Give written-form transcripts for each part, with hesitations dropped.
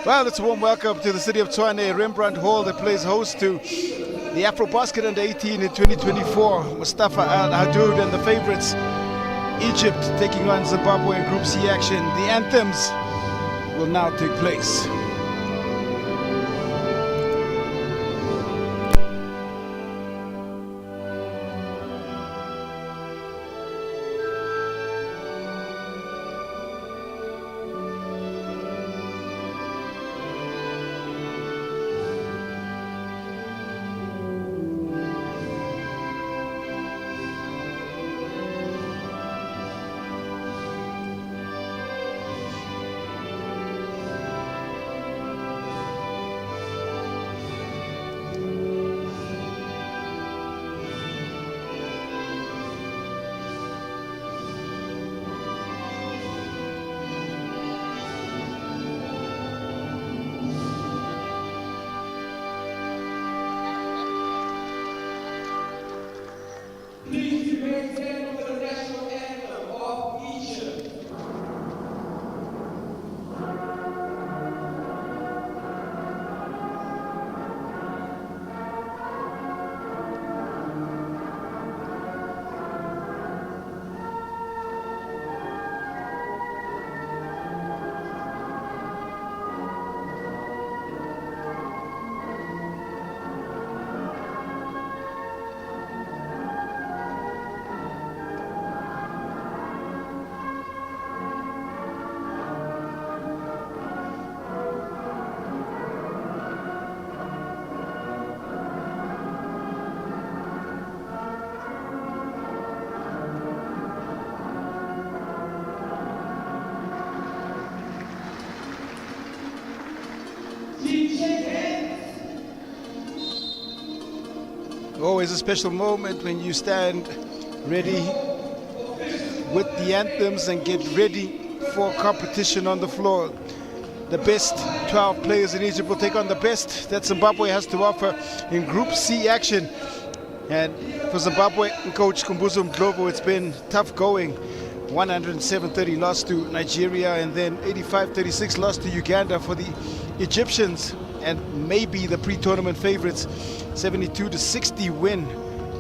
Well, it's a warm welcome to the city of Tshwane, Rembrandt Hall that plays host to the AfroBasket Under 18 in 2024. Mustafa Al Hadoud and the favorites, Egypt, taking on Zimbabwe in Group C action. The anthems will now take place. Always a special moment when you stand ready with the anthems and get ready for competition on the floor. The best 12 players in Egypt will take on the best that Zimbabwe has to offer in Group C action. And for Zimbabwe and coach Kumbuzo Mdlovu, it's been tough going. 107-30 loss to Nigeria, and then 85-36 loss to Uganda. For the Egyptians, and maybe the pre-tournament favorites, 72-60 win.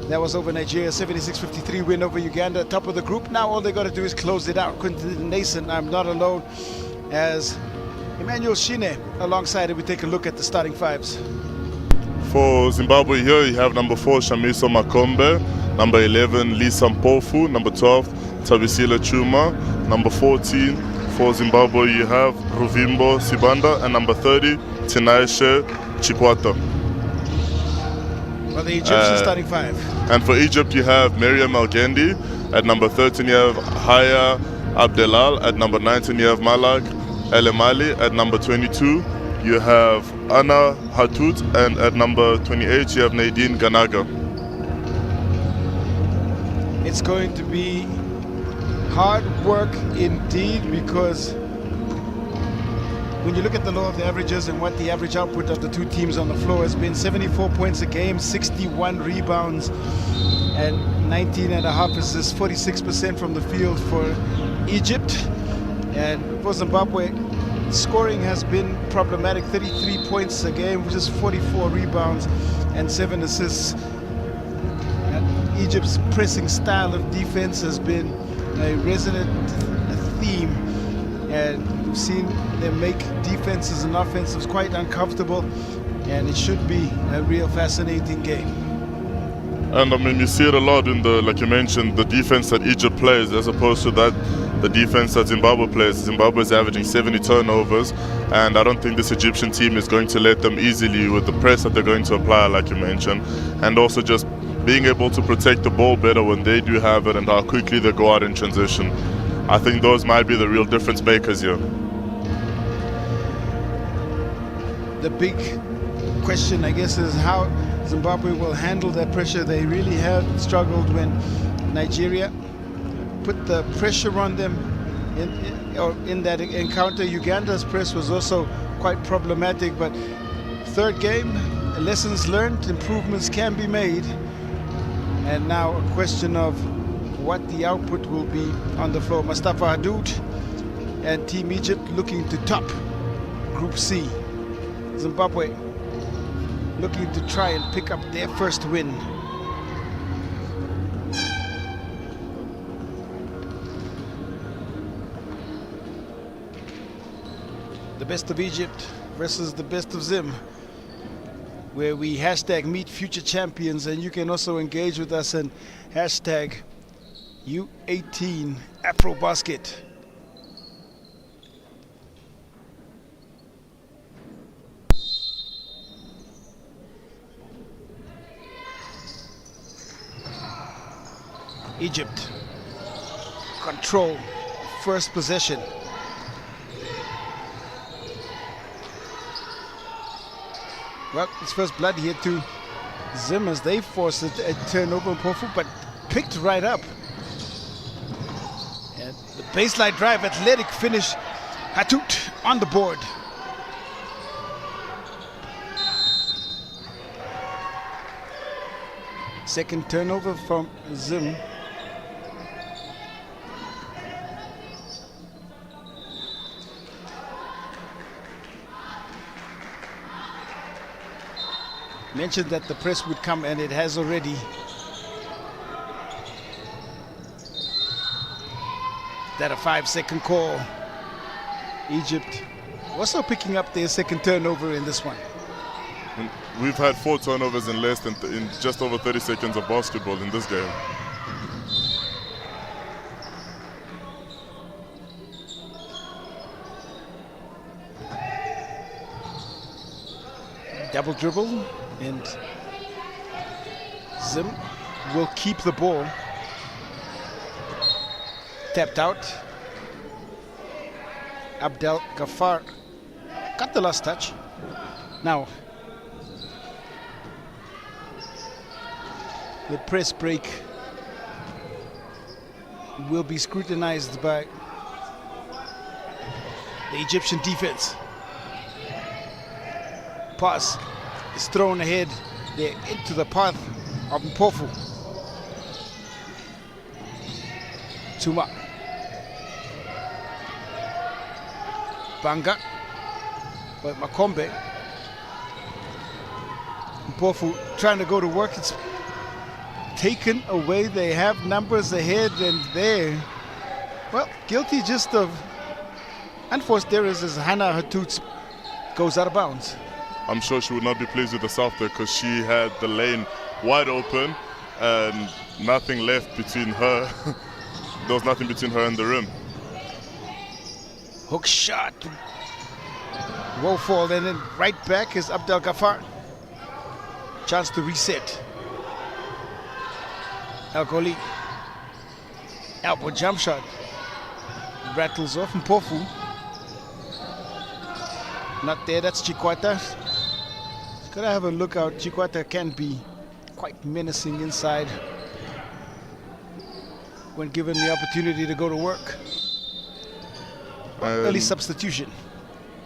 That was over Nigeria. 76-53 win over Uganda, top of the group. Now all they got to do is close it out. Quinton Nason, I'm not alone, as Emmanuel Shine alongside it. We take a look at the starting fives. For Zimbabwe here, you have number 4, Shamiso Makombe, number 11, Lisa Mpofu, number 12, Tabisile Chuma, number 14, for Zimbabwe you have Ruvimbo Sibanda, and number 30, Tinaishe Chikwata. Well, the Egyptian starting five. And for Egypt you have Miriam Algendi, at number 13 you have Haya Abdelal, at number 19 you have Malak Elemali, at number 22 you have Anna Hatut, and at number 28 you have Nadine Ganaga. It's going to be hard work indeed, because when you look at the law of the averages and what the average output of the two teams on the floor has been, 74 points a game, 61 rebounds, and 19.5 assists, 46% from the field for Egypt. And for Zimbabwe, scoring has been problematic, 33 points a game, which is 44 rebounds and 7 assists. And Egypt's pressing style of defense has been a resonant theme, and we've seen them make defenses and offensives quite uncomfortable, and it should be a real fascinating game. And I mean, you see it a lot in the, like you mentioned, the defense that Egypt plays, as opposed to that the defense that Zimbabwe plays. Zimbabwe is averaging 70 turnovers, and I don't think this Egyptian team is going to let them easily with the press that they're going to apply, like you mentioned, and also just being able to protect the ball better when they do have it, and how quickly they go out in transition. I think those might be the real difference makers here. The big question, I guess, is how Zimbabwe will handle that pressure. They really have struggled when Nigeria put the pressure on them in that encounter. Uganda's press was also quite problematic, but third game, lessons learned, improvements can be made, and now a question of what the output will be on the floor. Mustafa Hadoud and Team Egypt looking to top Group C. Zimbabwe looking to try and pick up their first win. The best of Egypt versus the best of Zim, where we hashtag meet future champions, and you can also engage with us and hashtag U18 AfroBasket. Egypt control first possession. Well, it's first blood here to Zim as they forced a turnover on Pofu, but picked right up. And the baseline drive, athletic finish. Hatut on the board. Second turnover from Zim. Mentioned that the press would come, and it has already. That a 5-second call. Egypt also picking up their second turnover in this one. And we've had 4 turnovers in less than in just over 30 seconds of basketball in this game. Double dribble, and Zim will keep the ball. Tapped out. Abdel Ghaffar got the last touch. Now, the press break will be scrutinized by the Egyptian defense. Pass is thrown ahead there into the path of Mpofu. Tuma. Banga by Makombe. Mpofu trying to go to work. It's taken away. They have numbers ahead, and there, well, guilty just of unforced errors as Hannah Hatut goes out of bounds. I'm sure she would not be pleased with herself there, because she had the lane wide open and nothing left between her. There was nothing between her and the rim. Hook shot. Woeful, and then right back is Abdel Ghaffar. Chance to reset. El Gholi. Elbow jump shot. Rattles off Mpofu. Not there, that's Chikwata. Gotta have a look out. Chikwata can be quite menacing inside when given the opportunity to go to work. Early substitution.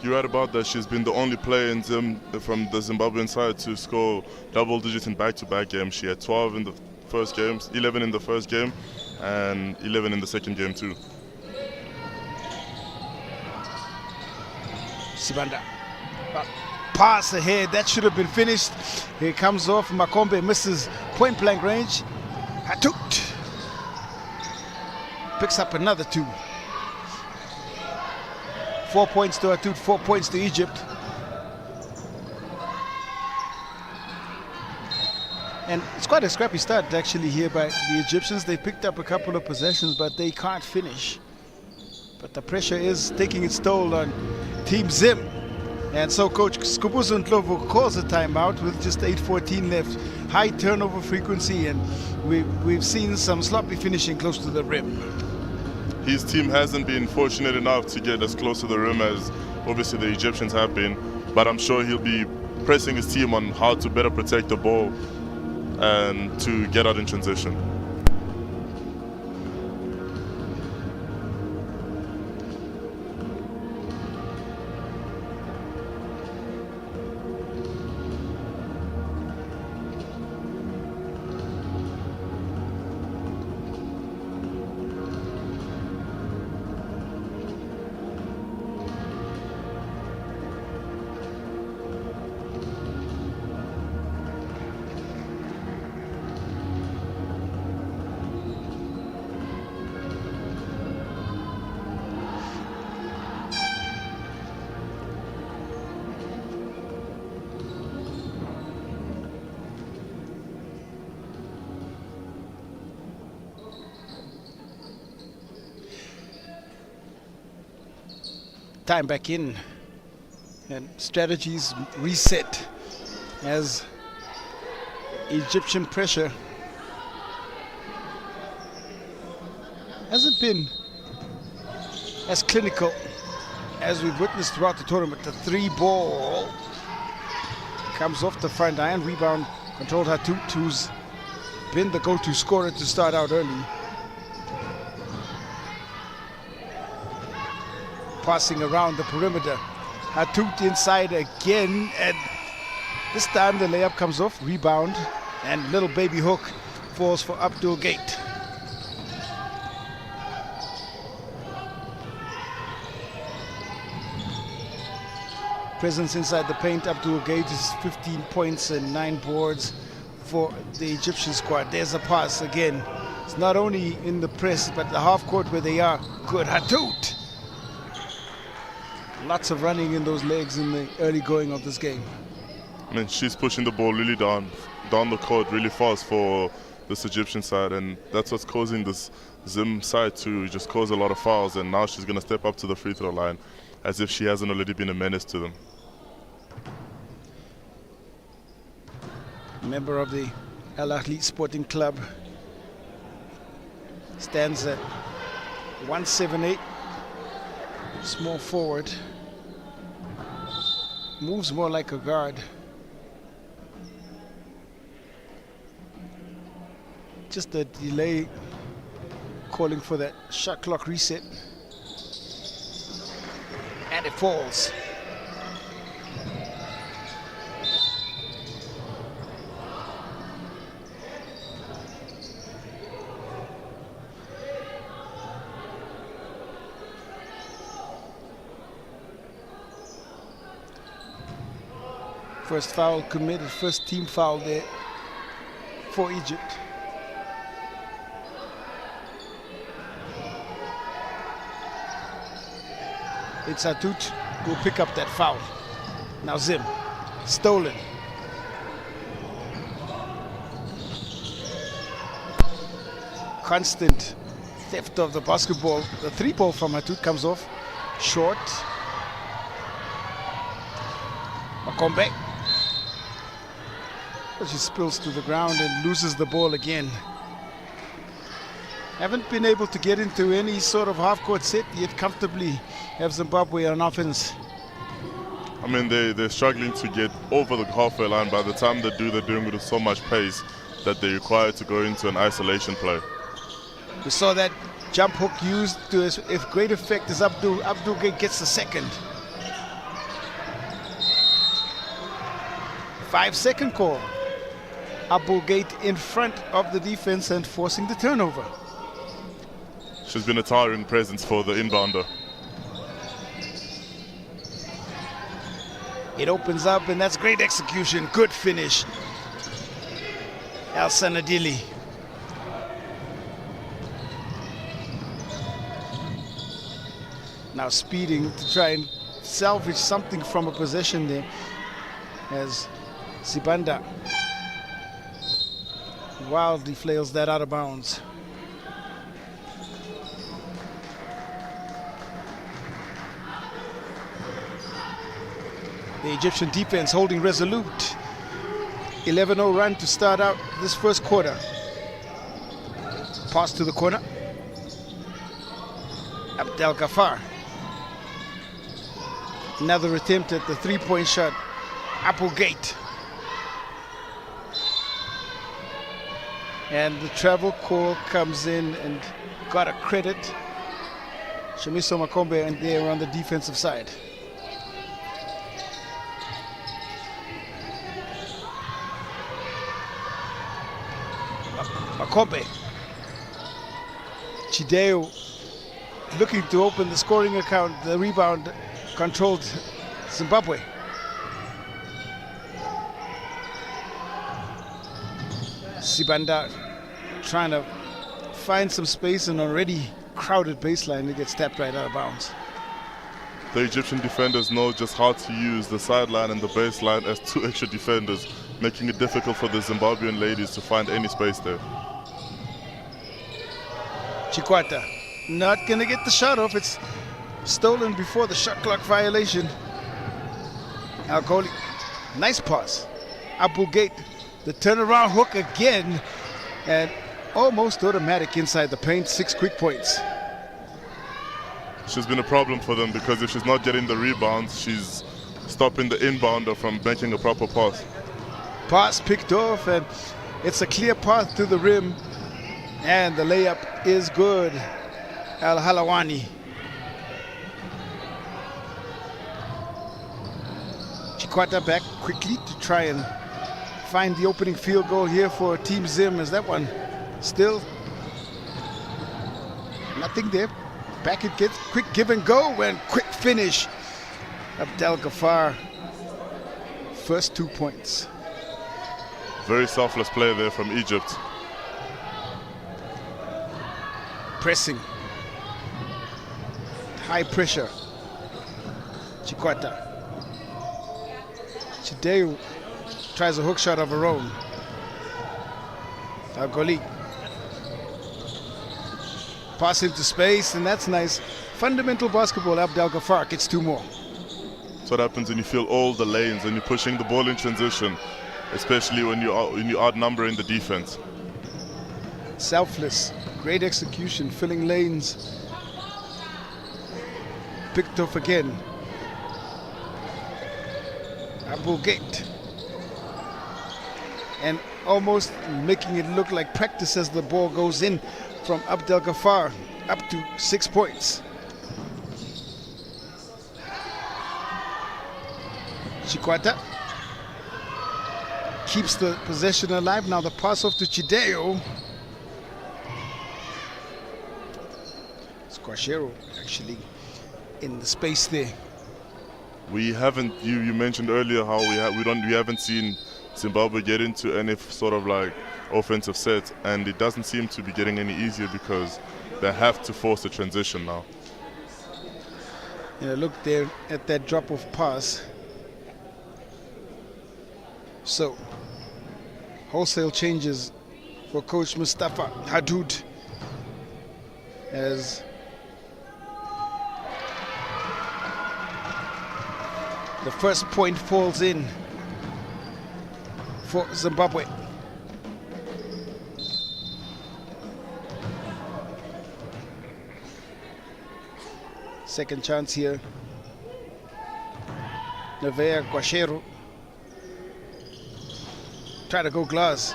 You're right about that. She's been the only player in from the Zimbabwean side to score double digits in back-to-back games. She had 12 in the first game, 11 in the first game, and 11 in the second game too. Sibanda. Pass ahead, that should have been finished. Here comes off, Makombe misses point blank range. Hatut picks up another 2. 4 points to Hatut, 4 points to Egypt. And it's quite a scrappy start actually here by the Egyptians. They picked up a couple of possessions, but they can't finish. But the pressure is taking its toll on Team Zim. And so Coach Skubuzo Ndlovu calls a timeout with just 8:14 left. High turnover frequency, and we've seen some sloppy finishing close to the rim. His team hasn't been fortunate enough to get as close to the rim as obviously the Egyptians have been, but I'm sure he'll be pressing his team on how to better protect the ball and to get out in transition. time back in, and strategies reset as Egyptian pressure hasn't been as clinical as we've witnessed throughout the tournament. The 3 ball comes off the front iron, rebound controlled Hatut, who's been the go-to scorer to start out early. Passing around the perimeter. Hatut inside again, and this time the layup comes off, rebound, and little baby hook falls for Abdul Gate. Presence inside the paint, Abdul Gate is 15 points and 9 boards for the Egyptian squad. There's a pass again. It's not only in the press, but the half court where they are good. Hatut! Lots of running in those legs in the early going of this game. I mean, she's pushing the ball really down the court really fast for this Egyptian side, and that's what's causing this Zim side to just cause a lot of fouls, and now she's going to step up to the free throw line as if she hasn't already been a menace to them. Member of the Al Ahly Sporting Club, stands at 178, small forward, moves more like a guard. Just a delay calling for that shot clock reset, and it falls. First foul committed, first team foul there for Egypt. It's Hatut who will pick up that foul. Now Zim, stolen. Constant theft of the basketball. The 3 ball from Hatut comes off, short. Makombe. She spills to the ground and loses the ball again. Haven't been able to get into any sort of half-court set, yet comfortably have Zimbabwe on offense. I mean, they're struggling to get over the halfway line. By the time they do, they're doing it with so much pace that they're required to go into an isolation play. We saw that jump hook used to if great effect as Abdul Gate gets the second. 5-second call. Abdul Gate in front of the defense and forcing the turnover. She's been a towering presence for the inbounder. It opens up, and that's great execution. Good finish. Al Sanadili. Now speeding to try and salvage something from a possession there, as Sibanda wildly flails that out of bounds. The Egyptian defense holding resolute. 11-0 run to start out this first quarter. Pass to the corner. Abdel Ghaffar. Another attempt at the 3-point shot. Abdul Gate. And the travel call comes in and got a credit. Shamiso Makombe and there on the defensive side. Makombe. Chideo looking to open the scoring account. The rebound controlled Zimbabwe. Sibanda trying to find some space in an already crowded baseline. It gets tapped right out of bounds. The Egyptian defenders know just how to use the sideline and the baseline as 2 extra defenders, making it difficult for the Zimbabwean ladies to find any space there. Chikwata not gonna get the shot off. It's stolen before the shot clock violation. Al-Kholi, nice pass. Abu Gate, the turnaround hook again, and almost automatic inside the paint, 6 quick points. She's been a problem for them because if she's not getting the rebounds, she's stopping the inbounder from making a proper pass. Pass picked off, and it's a clear path to the rim, and the layup is good. Al-Halawani. Chikwata back quickly to try and find the opening field goal here for Team Zim. Is that one still nothing there? Back it gets, quick give and go, and quick finish. Abdel Ghaffar, first 2 points. Very selfless play there from Egypt. Pressing. High pressure. Chikwata. Chideu tries a hook shot of her own. Al-Kholi. Pass into space, and that's nice. Fundamental basketball. Abdel Ghaffar gets 2 more. That's what happens when you fill all the lanes and you're pushing the ball in transition, especially when you're outnumbering the defense. Selfless, great execution, filling lanes. Picked off again. Abu Gate. And almost making it look like practice as the ball goes in from Abdel Ghaffar, up to 6 points. Chikwata keeps the possession alive. Now the pass off to Chideo. Squashero actually in the space there. We haven't. You mentioned earlier how we haven't seen Zimbabwe get into any sort of like offensive set, and it doesn't seem to be getting any easier because they have to force a transition now. Yeah, look there at that drop-off pass. So, wholesale changes for Coach Mustafa Hadoud as the first point falls in for Zimbabwe. Second chance here. Nevea Guashero. Try to go glass.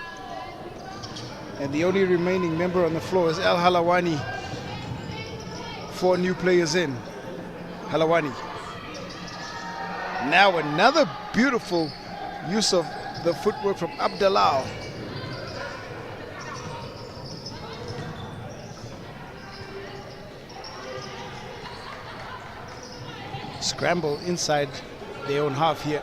And the only remaining member on the floor is Al Halawani. 4 new players in. Halawani. Now another beautiful use of the footwork from Abdelal. Scramble inside their own half here.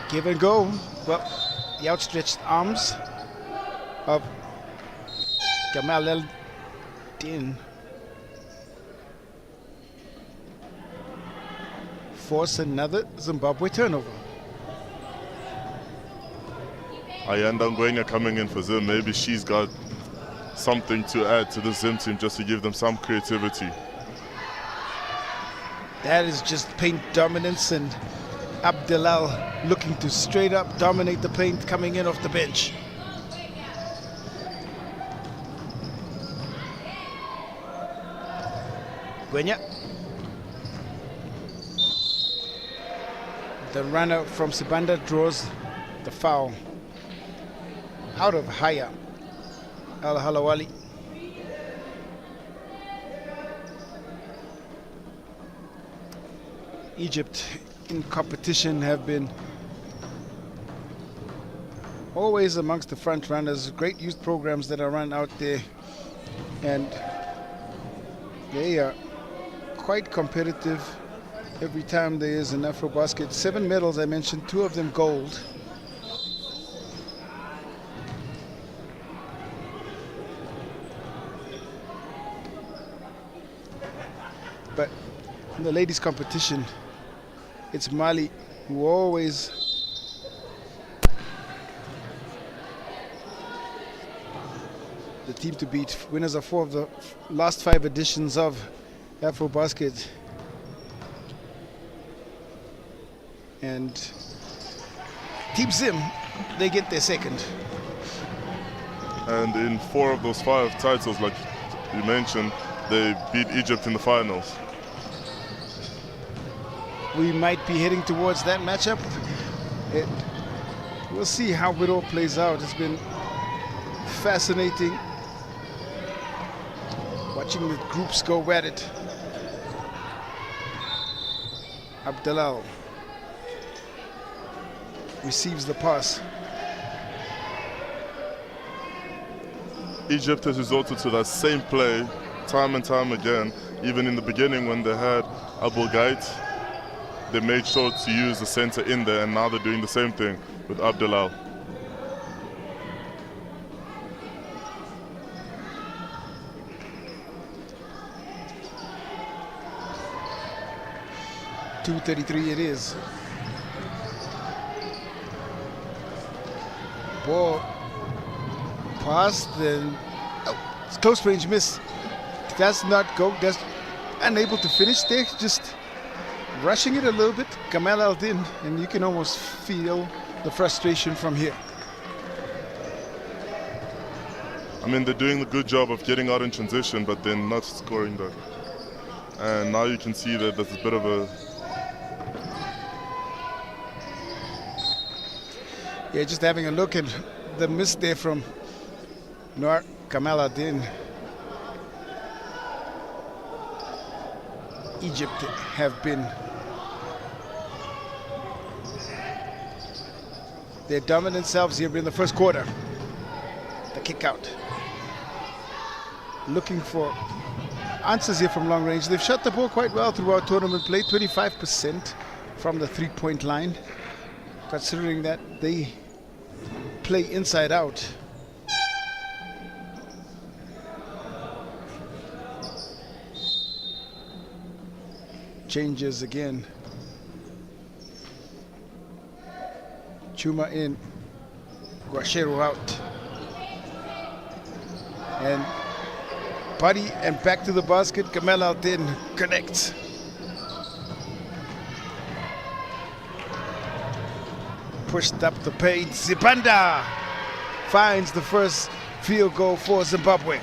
Give and go. Well, the outstretched arms of Gamal El-Din force another Zimbabwe turnover. Ayanda Ngwenya coming in for Zim. Maybe she's got something to add to the Zim team just to give them some creativity. That is just paint dominance, and Abdelal looking to straight up dominate the paint coming in off the bench. Gwenya. The runner from Sibanda draws the foul out of Haya. Al Halawali. Egypt in competition have been always amongst the front runners. Great youth programs that are run out there, and they are quite competitive every time there is an AfroBasket. 7 medals I mentioned, 2 of them gold. But in the ladies competition, it's Mali who always, the team to beat. Winners of 4 of the last 5 editions of AfroBasket. And Team Zim, they get their second. And in 4 of those 5 titles, like you mentioned, they beat Egypt in the finals. We might be heading towards that matchup. We'll see how it all plays out. It's been fascinating watching the groups go at it. Abdelal receives the pass. Egypt has resorted to that same play time and time again. Even in the beginning when they had Abul Gait, they made sure to use the center in there, and now they're doing the same thing with Abdelal. .233 it is. Ball passed, and it's close range miss. Does not go. Does unable to finish there. Just rushing it a little bit. Gamal Al-Din, and you can almost feel the frustration from here. I mean, they're doing a good job of getting out in transition, but they're not scoring that. And now you can see that there's a bit of a... Yeah, just having a look at the miss there from Noor Gamal Al-Din. Egypt have been their dominant selves here in the first quarter. The kick out. Looking for answers here from long range. They've shot the ball quite well throughout tournament play, 25% from the three-point line, considering that they play inside out. Changes again. Chuma in, Guashero out. And Buddy and back to the basket. Gamal Al-Din connects. Pushed up the paint. Zibanda finds the first field goal for Zimbabwe.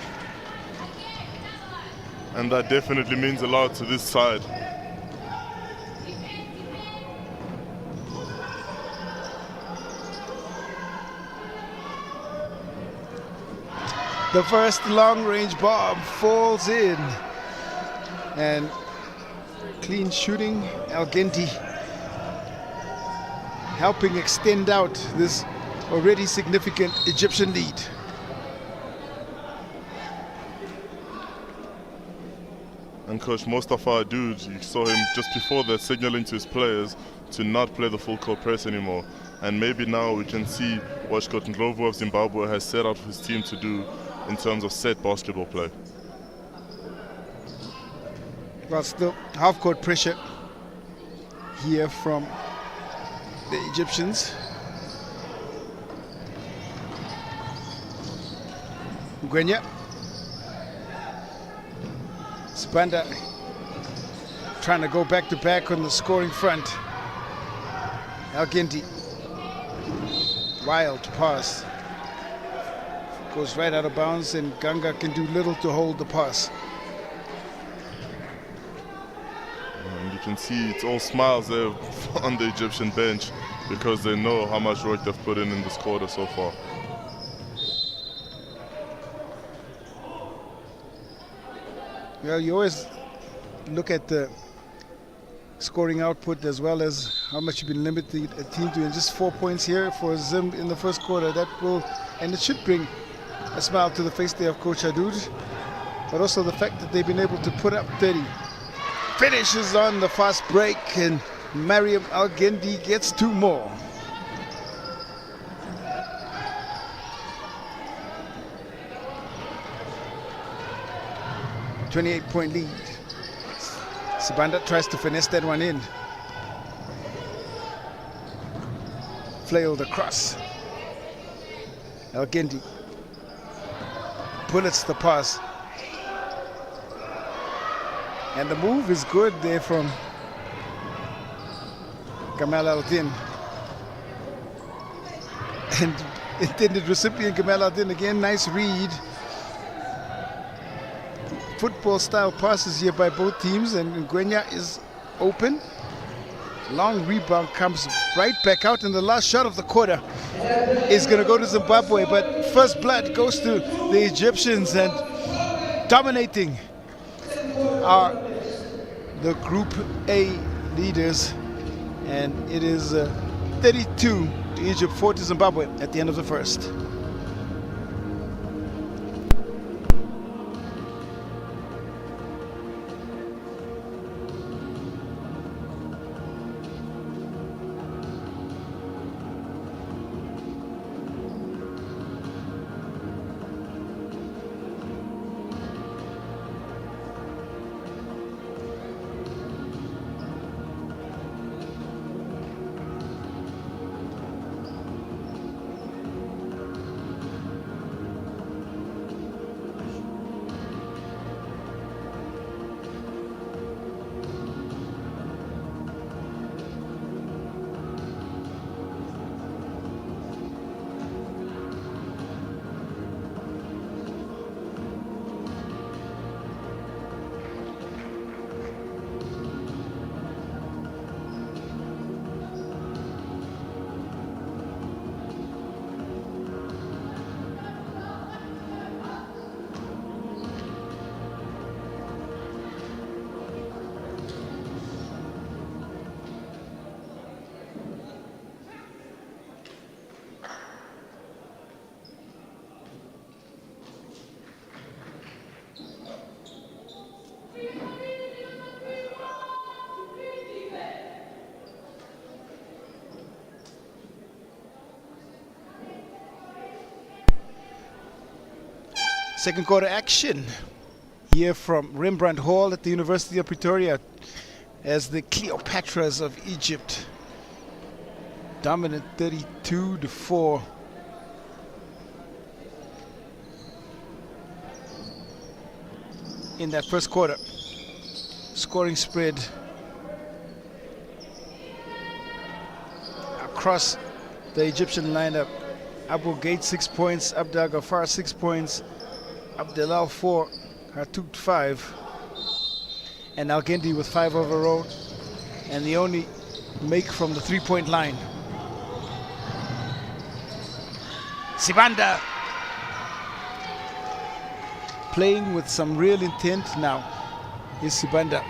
And that definitely means a lot to this side. The first long-range bomb falls in. And clean shooting, Al-Genti helping extend out this already significant Egyptian lead. And coach, most of our dudes, you saw him just before that signaling to his players to not play the full court press anymore. And maybe now we can see what Coach Ndlovu of Zimbabwe has set out for his team to do in terms of set basketball play. Well, still half-court pressure here from the Egyptians. Gwenya. Spanda trying to go back-to-back on the scoring front. Al-Genti. Wild pass. Goes right out of bounds, and Ganga can do little to hold the pass. And you can see it's all smiles there on the Egyptian bench because they know how much work they've put in this quarter so far. Well, you always look at the scoring output as well as how much you've been limiting a team to, and just 4 points here for Zim in the first quarter. That will, and it should bring a smile to the face there of Coach Hadoud, but also the fact that they've been able to put up 30. Finishes on the fast break, and Mariam Al-Genti gets 2 more. .28 lead. Sibanda tries to finesse that one in. Flailed across. Al-Genti bullets the pass. And the move is good there from Gamal Al-Din. And intended recipient Gamal Al-Din again, nice read. Football style passes here by both teams, and Ngwenya is open. Long rebound comes right back out, and the last shot of the quarter is going to go to Zimbabwe, but first blood goes to the Egyptians, and dominating are the Group A leaders, and it is 32 to Egypt, 4 to Zimbabwe at the end of the first. Second quarter action here from Rembrandt Hall at the University of Pretoria, as the Cleopatras of Egypt dominant 32 to 4. In that first quarter. Scoring spread across the Egyptian lineup. Abu Gate 6 points, Abdel Ghaffar 6 points, Abdelal 4, Hatouk 5, and Al-Gendi with 5 overall, and the only make from the 3-point line. Sibanda playing with some real intent now is Sibanda.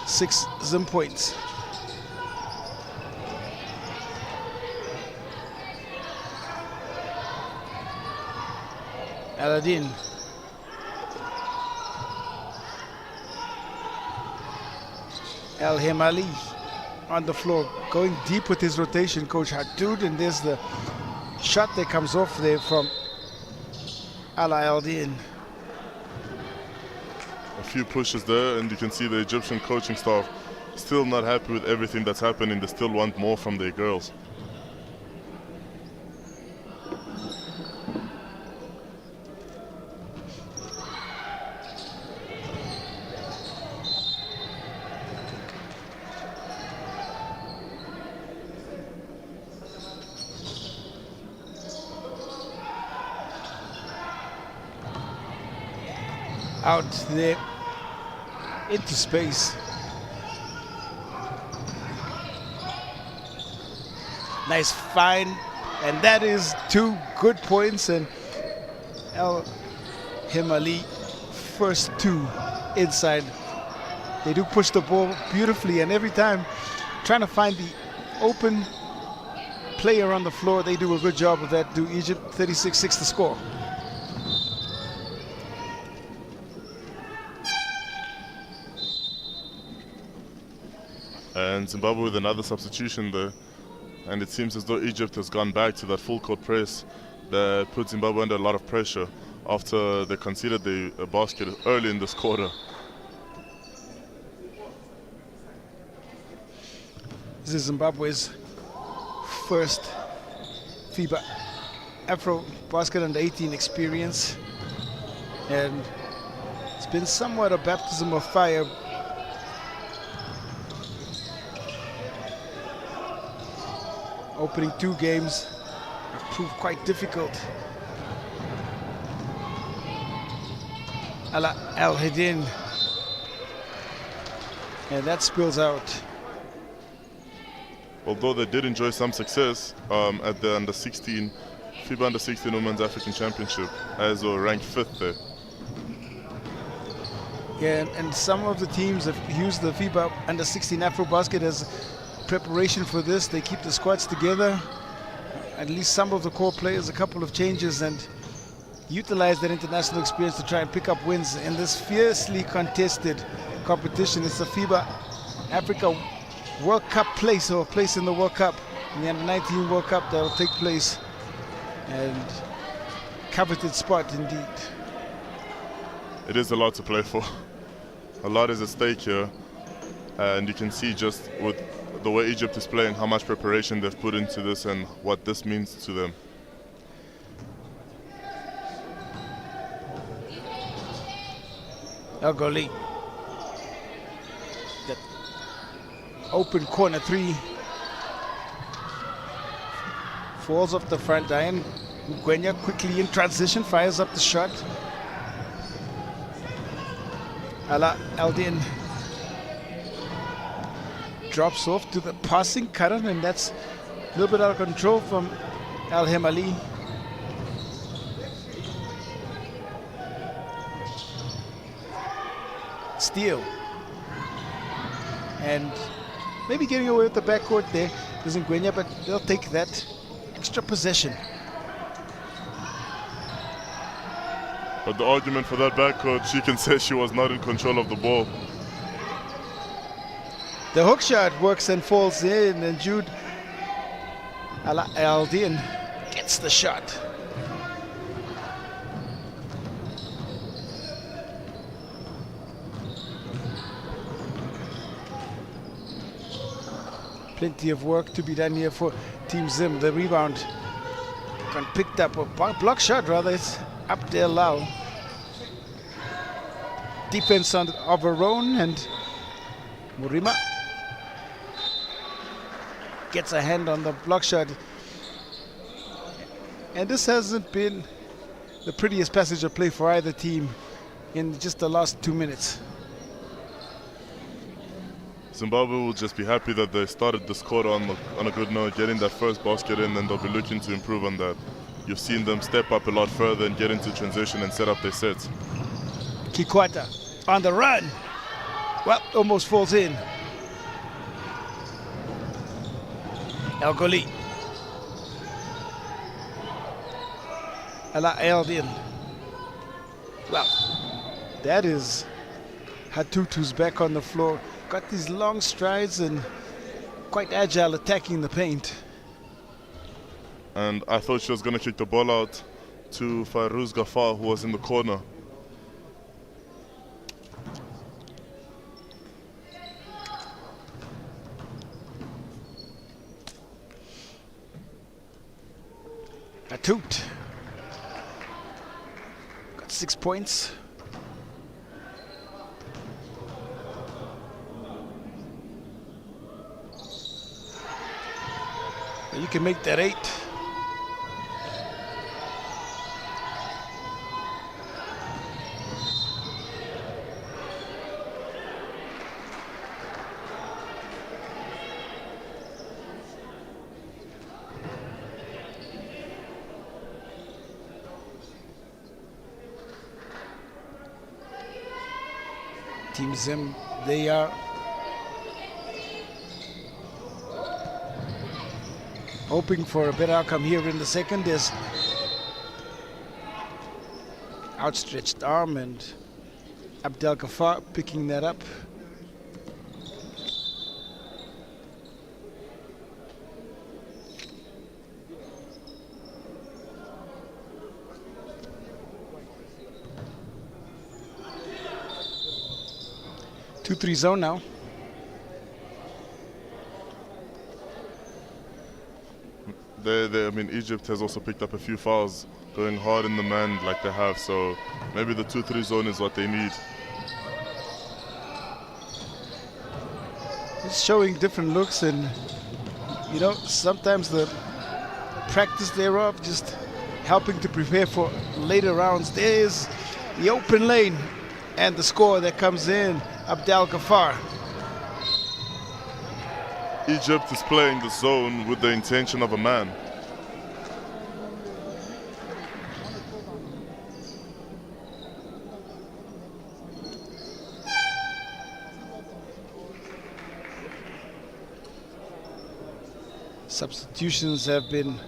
6 Zim points. Aladdin. El Hemali on the floor, going deep with his rotation, Coach Hadoud, and there's the shot that comes off there from Ala Al-Din. A few pushes there, and you can see the Egyptian coaching staff still not happy with everything that's happening. They still want more from their girls. Out there into space. Nice find, and that is 2 good points, and El Hemali first 2 inside. They do push the ball beautifully, and every time trying to find the open player on the floor, they do a good job of that. Do Egypt 36-6 the score. And Zimbabwe with another substitution there, and it seems as though Egypt has gone back to that full court press that put Zimbabwe under a lot of pressure after they conceded the basket early in this quarter. This is Zimbabwe's first FIBA AfroBasket under 18 experience, and it's been somewhat a baptism of fire. Opening 2 games have proved quite difficult. Ala Al-Hedin, and that spills out. Although they did enjoy some success at the under-16, FIBA Under-16 Women's African Championship, as well ranked 5th there. Yeah, and some of the teams have used the FIBA Under-16 AfroBasket as preparation for this. They keep the squads together, at least some of the core players, a couple of changes, and utilize that international experience to try and pick up wins in this fiercely contested competition. It's a FIBA Africa World Cup place, or place in the World Cup, in the Under-19 World Cup that will take place, and coveted spot indeed. It is a lot to play for. A lot is at stake here, and you can see just with the way Egypt is playing how much preparation they've put into this and what this means to them. El Ghali. That open corner 3 falls off the front iron. Ngwenya quickly in transition fires up the shot. Ala Aldin drops off to the passing current, and that's a little bit out of control from Al Hemali. Steal, and maybe getting away with the backcourt there is Ngwenya, but they'll take that extra possession. But the argument for that backcourt, she can say she was not in control of the ball. The hook shot works and falls in, and Jude Al-Aldin gets the shot. Plenty of work to be done here for Team Zim. The rebound got picked up, a block shot rather, it's up there low. Defense of her own, and Murima gets a hand on the block shot. And this hasn't been the prettiest passage of play for either team in just the last 2 minutes. Zimbabwe will just be happy that they started this quarter on a good note, getting that first basket in, and they'll be looking to improve on that. You've seen them step up a lot further and get into transition and set up their sets. Kikwata on the run. Well, almost falls in. El Ghali. Ala Eldin. Well, that is Hatutu's back on the floor. Got these long strides and quite agile attacking the paint. And I thought she was going to kick the ball out to Fairuz Ghaffar, who was in the corner. Hatut got 6 points. You can make that 8. Team Zim, they are hoping for a better outcome here in the second. There's outstretched arm, and Abdel Ghaffar picking that up. Two-three zone now. I mean, Egypt has also picked up a few fouls, going hard in the man like they have. So maybe the 2-3 zone is what they need. It's showing different looks, and you know, sometimes the practice thereof just helping to prepare for later rounds. There's the open lane and the score that comes in. Abdel Ghaffar. Egypt is playing the zone with the intention of a man. Substitutions have been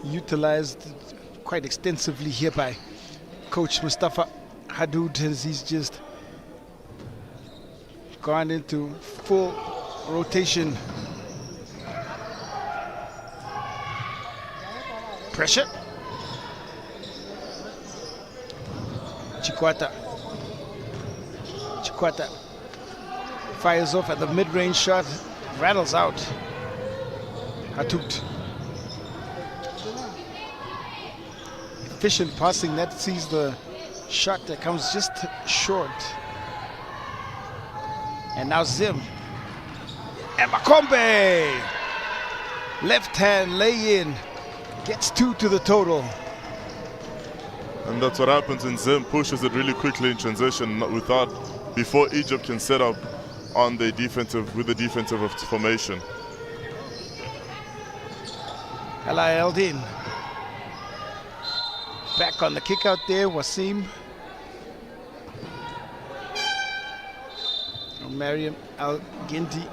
utilized quite extensively here by Coach Mustafa Hadoud, as he's just gone into full rotation. Pressure. Chikwata fires off at the mid-range shot, rattles out. Hadoud. Efficient passing that sees the shot that comes just short. And now Zim. And Makombe! Left hand lay in. Gets 2 to the total. And that's what happens when Zim pushes it really quickly in transition before Egypt can set up on the defensive formation. Ella Eldin. Back on the kick out there, Wasim. Mariam Al-Gindi.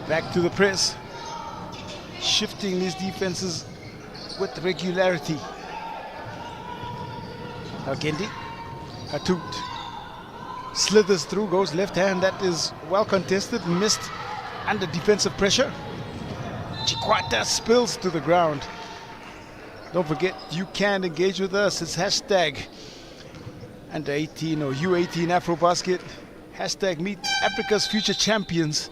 Back to the press. Shifting these defenses with regularity. Al-Gindi. Hadoud. Slithers through, goes left hand. That is well contested, missed under defensive pressure. Chikwata spills to the ground. Don't forget, you can engage with us. It's hashtag under 18 or U18 AfroBasket. Hashtag meet Africa's future champions.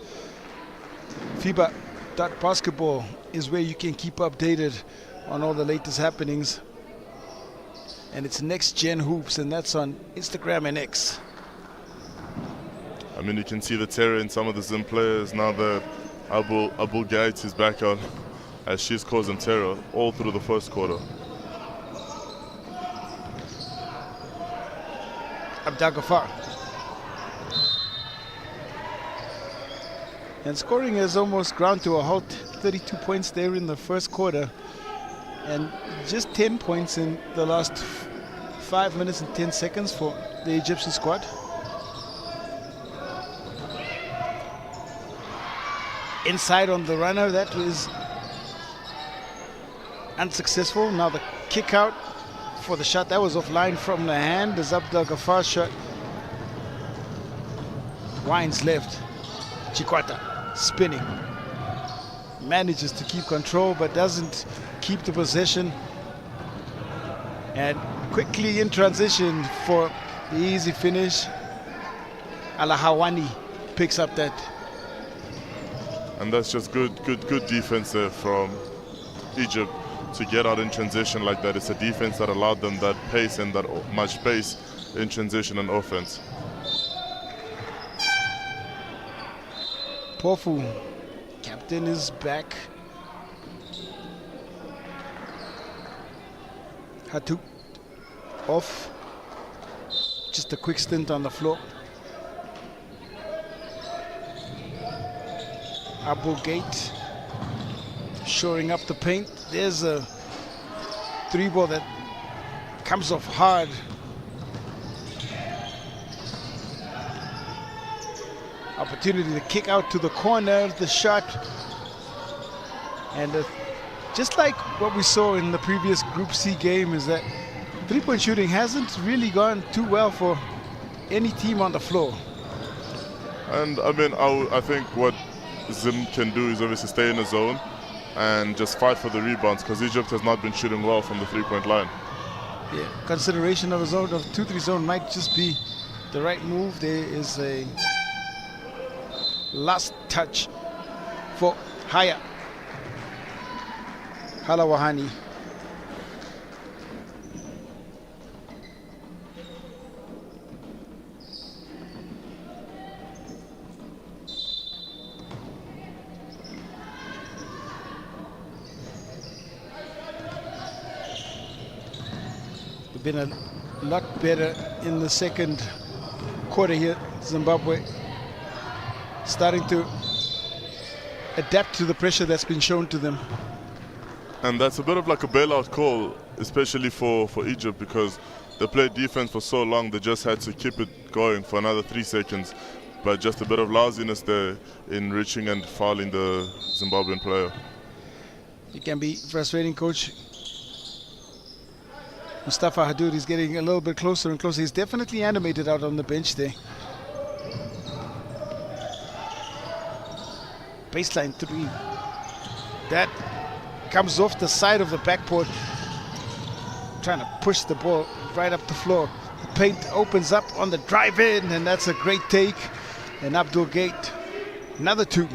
FIBA.basketball is where you can keep updated on all the latest happenings. And it's Next Gen Hoops, and that's on Instagram and X. I mean, you can see the terror in some of the Zim players now that Abul Gates is back on, as she's causing terror all through the first quarter. Abdel Ghaffar. And scoring has almost ground to a halt. 32 points there in the first quarter. And just 10 points in the last 5 minutes and 10 seconds for the Egyptian squad. Inside on the runner, that was unsuccessful. Now the kick out for the shot that was offline from the hand is Abdel Ghaffar shot. Winds left. Chikwata spinning. Manages to keep control but doesn't keep the possession. And quickly in transition for the easy finish. Alahawani picks up that. And that's just good defense there from Egypt to get out in transition like that. It's a defense that allowed them that pace and that much pace in transition and offense. Pofu, captain, is back. Hadoud off. Just a quick stint on the floor. Abu Gate shoring up the paint. There's a 3-ball that comes off hard. Opportunity to kick out to the corner, the shot. And just like what we saw in the previous Group C game, is that three-point shooting hasn't really gone too well for any team on the floor. And I mean, I think what Zim can do is obviously stay in the zone and just fight for the rebounds, because Egypt has not been shooting well from the three-point line. Yeah, consideration of a zone of 2-3 zone might just be the right move. There is a last touch for Haya Halawahani. Been a lot better in the second quarter here. Zimbabwe starting to adapt to the pressure that's been shown to them. And that's a bit of like a bailout call, especially for Egypt, because they played defense for so long, they just had to keep it going for another 3 seconds. But just a bit of lousiness there in reaching and fouling the Zimbabwean player. It can be frustrating, coach. Mustafa Hadoud is getting a little bit closer and closer. He's definitely animated out on the bench there. Baseline 3. That comes off the side of the backboard. Trying to push the ball right up the floor. The paint opens up on the drive in, and that's a great take. And Abdul Gate, another 2.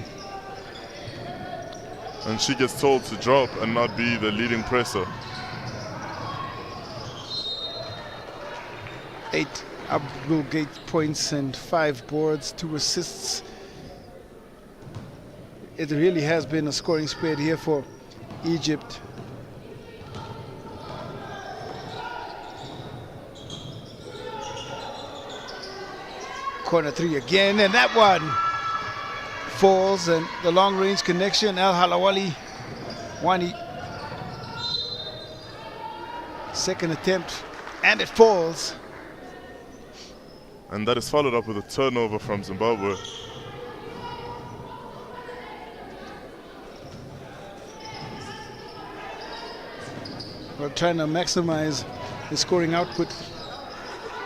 And she gets told to drop and not be the leading presser. 8 Abdul Gate points and 5 boards, 2 assists. It really has been a scoring spread here for Egypt. Corner 3 again, and that one falls, and the long range connection, Al Halawali Wani. Second attempt, and it falls. And that is followed up with a turnover from Zimbabwe. We're trying to maximize the scoring output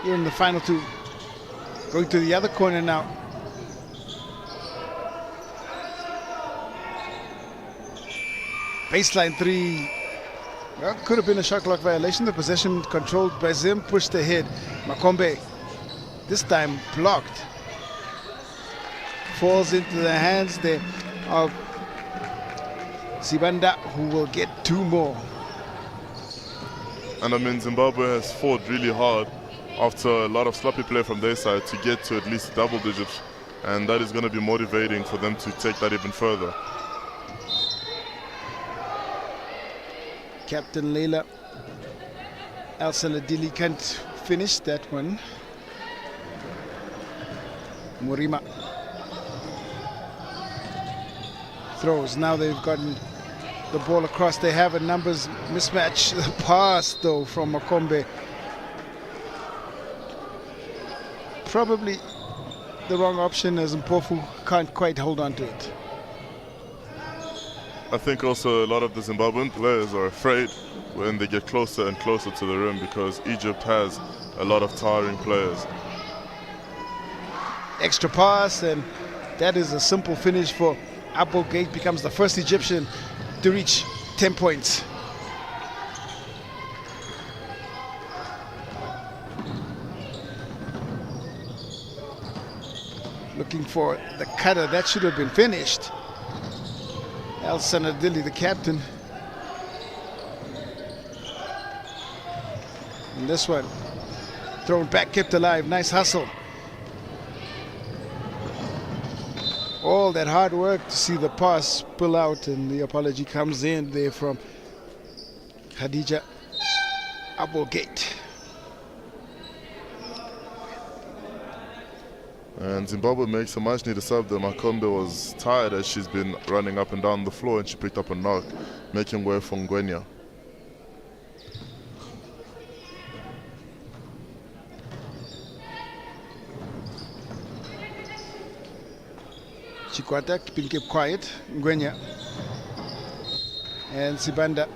here in the final 2. Going to the other corner now. Baseline 3. Well, could have been a shot clock violation. The possession controlled by Zim, pushed ahead. Makombe, this time blocked. Falls into the hands there of Sibanda, who will get 2 more. And I mean, Zimbabwe has fought really hard after a lot of sloppy play from their side to get to at least double digits, and that is going to be motivating for them to take that even further. Captain Leila Al-Saladili can't finish that one. Murima throws. Now they've gotten the ball across. They have a numbers mismatch. The pass though from Makombe. Probably the wrong option, as Mpofu can't quite hold on to it. I think also a lot of the Zimbabwean players are afraid when they get closer and closer to the rim, because Egypt has a lot of towering players. Extra pass, and that is a simple finish for Abdul Gate. Becomes the first Egyptian to reach 10 points. Looking for the cutter. That should have been finished. Al Sanadili, the captain. And this one thrown back, kept alive. Nice hustle. All that hard work to see the pass spill out, and the apology comes in there from Khadija Abogate. And Zimbabwe makes a much needed sub there. Makombe was tired as she's been running up and down the floor, and she picked up a knock, making way for Ngwenya. Chikwata kept quiet. Ngwenya and Sibanda.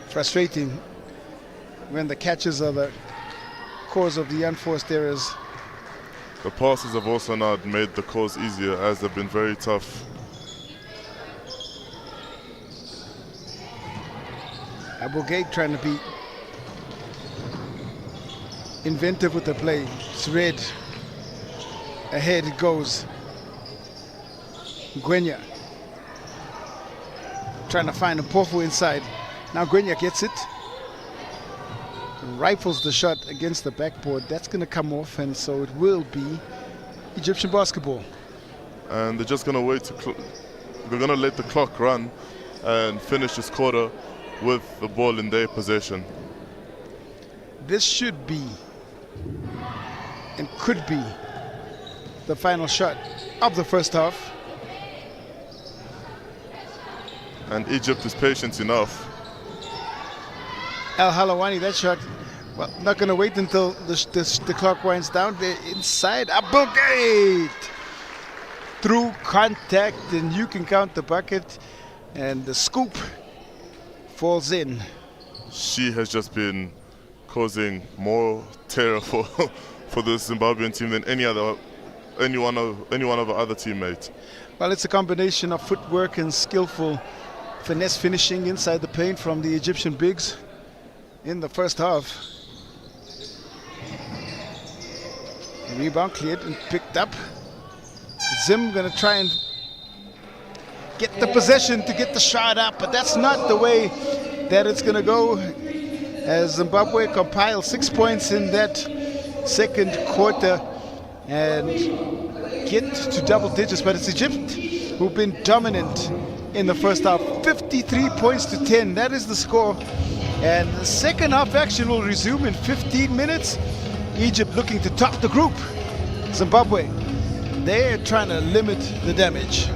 Frustrating when the catches are the cause of the unforced errors. The passes have also not made the calls easier, as they've been very tough. Abogate trying to be inventive with the play. It's red. Ahead it goes. Gwenya trying to find a Mpofu inside. Now Gwenya gets it. Rifles the shot against the backboard. That's going to come off, and so it will be Egyptian basketball. And they're just going to wait they're going to let the clock run and finish this quarter with the ball in their possession. This should be and could be the final shot of the first half. And Egypt is patient enough. Al Halawani, that shot, well, not going to wait until the clock winds down. They're inside. Abogate through contact, and you can count the bucket, and the scoop falls in. She has just been causing more terror for the Zimbabwean team than any one of our other teammates. Well, it's a combination of footwork and skillful finesse finishing inside the paint from the Egyptian bigs in the first half. Rebound cleared and picked up. Zim gonna try and get the possession to get the shot up, but that's not the way that it's gonna go, as Zimbabwe compiles 6 points in that second quarter and get to double digits. But it's Egypt who've been dominant in the first half. 53 points to 10, that is the score. And the second half action will resume in 15 minutes. Egypt looking to top the group. Zimbabwe, they're trying to limit the damage.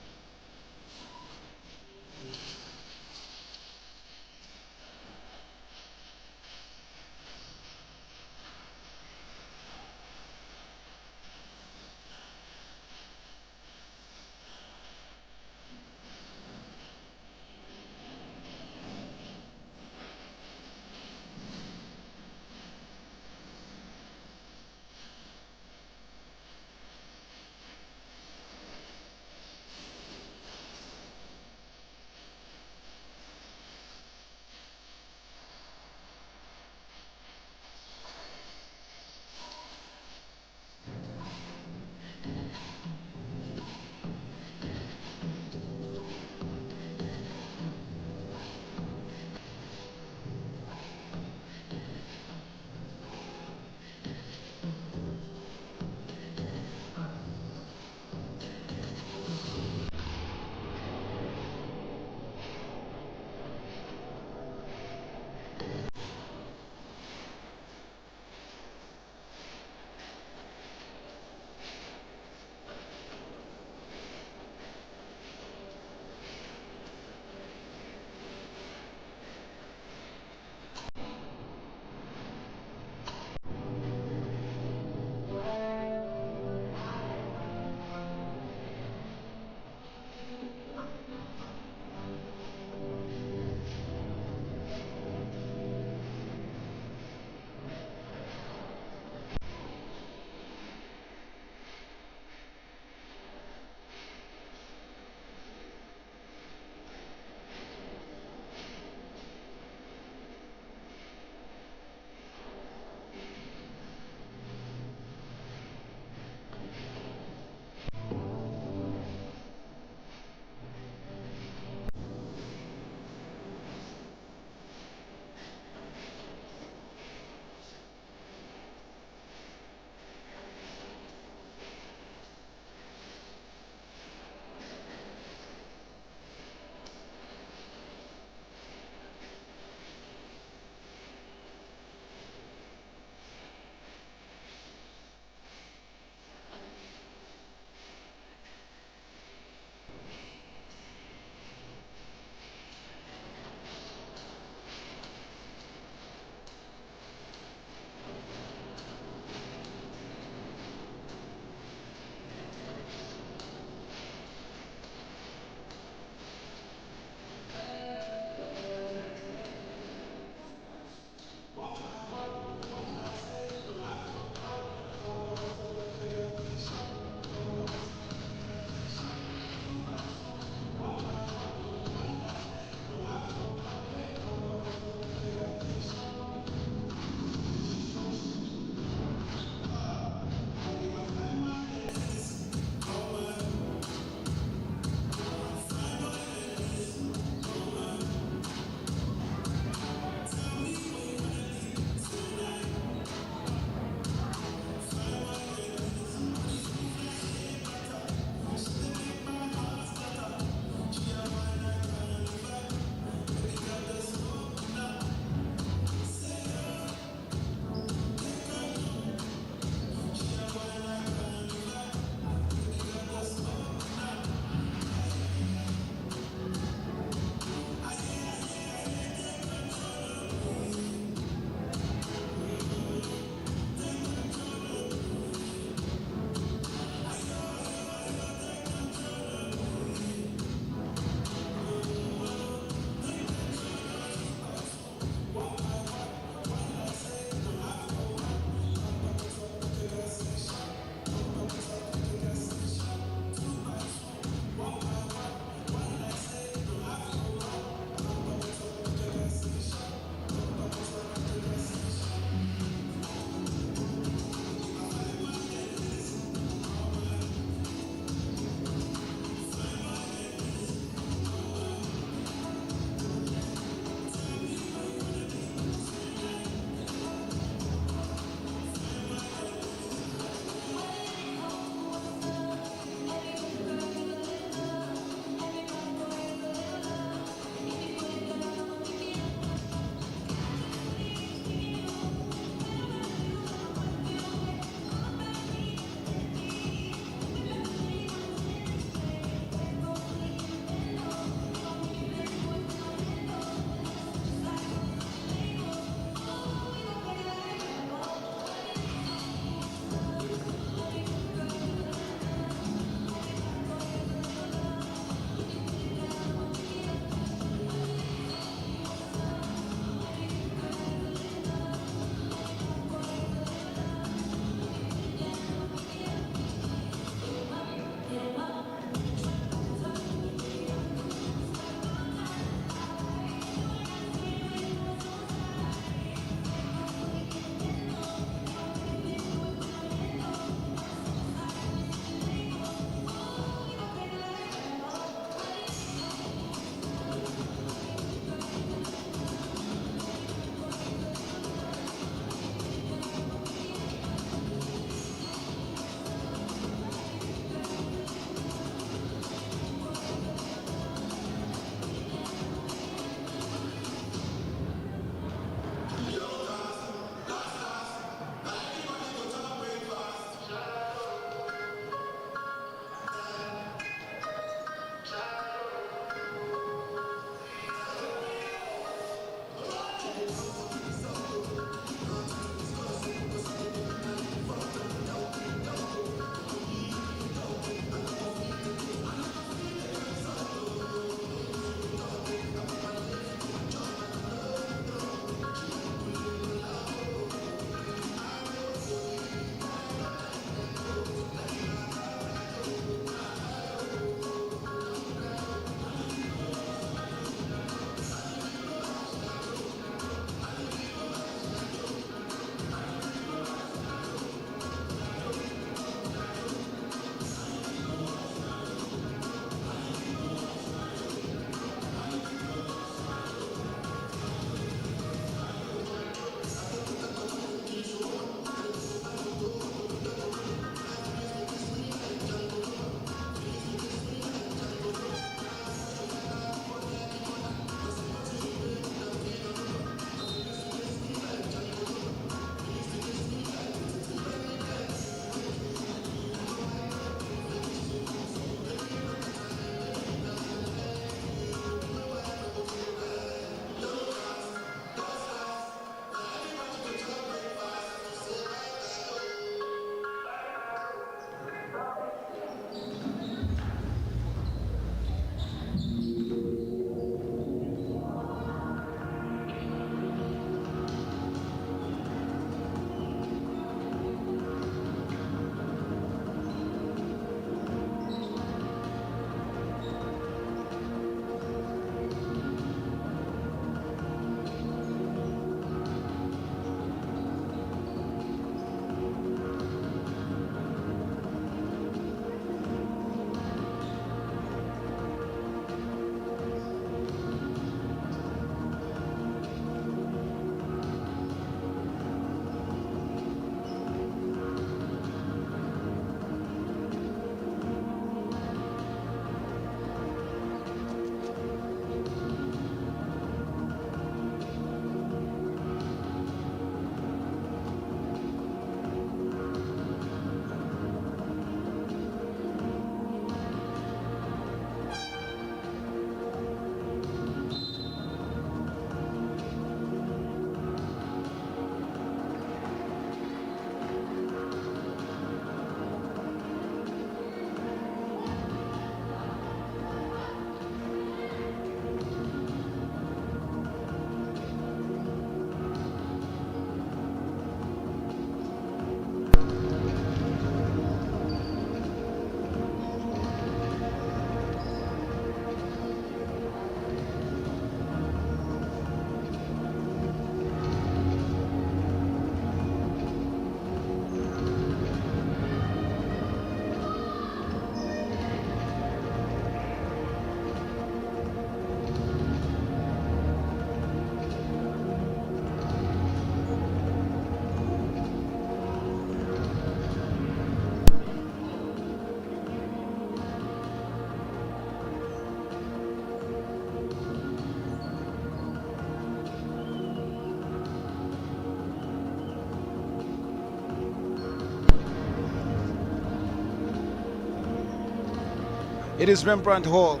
It is Rembrandt Hall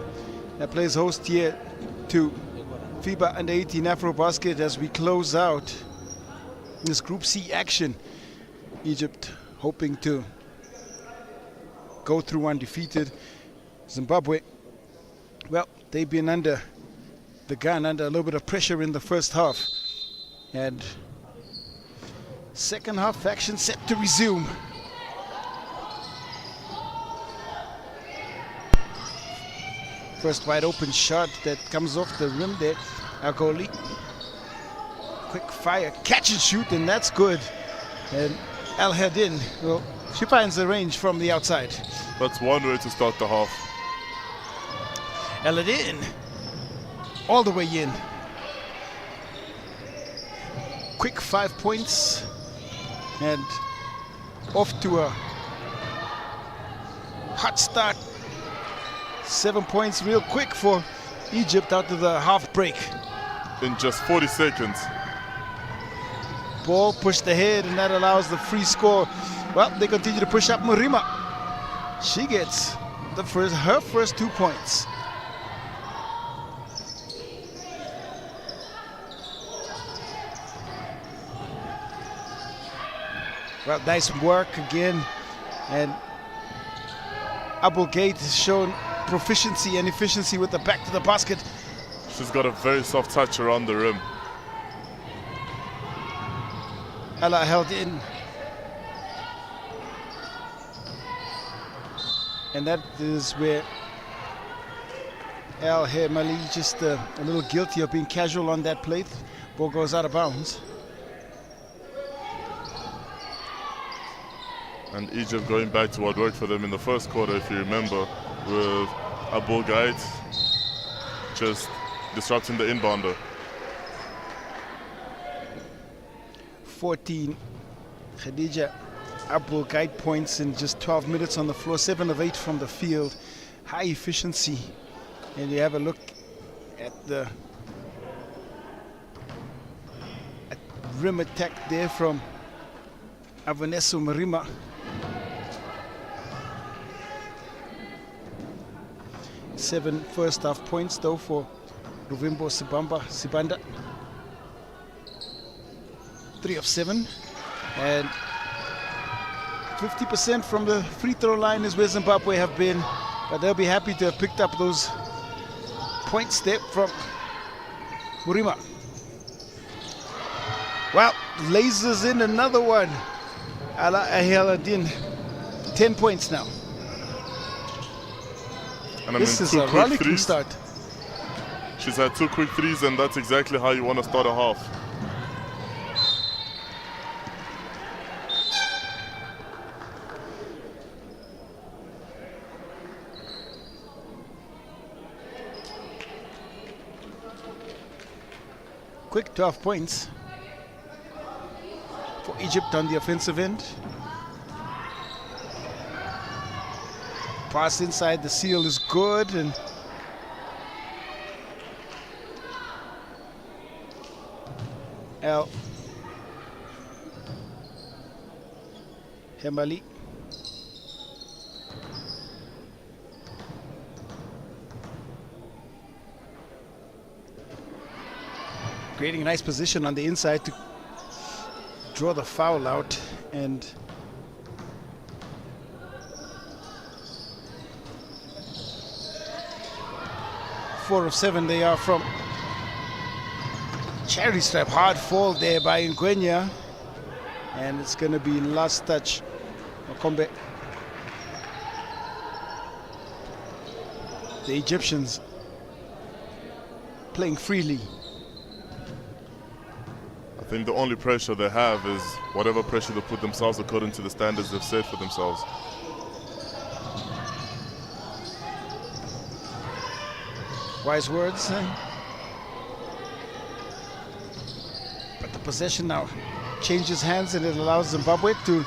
that plays host here to FIBA U18 AfroBasket as we close out this Group C action. Egypt hoping to go through undefeated. Zimbabwe, well, they've been under the gun, under a little bit of pressure in the first half. And second half action set to resume. First wide open shot that comes off the rim there. Agoli. Quick fire, catch and shoot, and that's good. And Al Hadin, well, she finds the range from the outside. That's one way to start the half. Al Hadin, all the way in. Quick 5 points, and off to a hot start. 7 points real quick for Egypt out of the half break. In just 40 seconds. Ball pushed ahead, and that allows the free score. Well, they continue to push up Murima. She gets her first 2 points. Well, nice work again, and Abulgate has shown proficiency and efficiency with the back to the basket. She's got a very soft touch around the rim. Ella held in. And that is where El Hemali just a little guilty of being casual on that plate. Ball goes out of bounds. And Egypt going back to what worked for them in the first quarter, if you remember, with Abul Gait just disrupting the inbounder. 14 Khadija Abul Gait points in just 12 minutes on the floor, 7 of 8 from the field. High efficiency. And you have a look at the rim attack there from Avanesu Marima. Seven first half points though for Ruvimbo Sibanda. 3 of 7, and 50% from the free throw line is where Zimbabwe have been, but they'll be happy to have picked up those points there from Murima. Well, lasers in another one. Ala Ahialadin, 10 points now. And I this mean, is a rollicking start. She's had 2 quick threes, and that's exactly how you want to start a half. Quick 12 points for Egypt on the offensive end. Pass inside, the seal is good, and El Hemali. Creating a nice position on the inside to draw the foul out, and four of 7 they are from charity stripe. Hard fall there by Ngwenya, and it's going to be last touch. Makombe. The Egyptians playing freely. I think the only pressure they have is whatever pressure they put themselves according to the standards they've set for themselves. Wise words. But the possession now changes hands, and it allows Zimbabwe to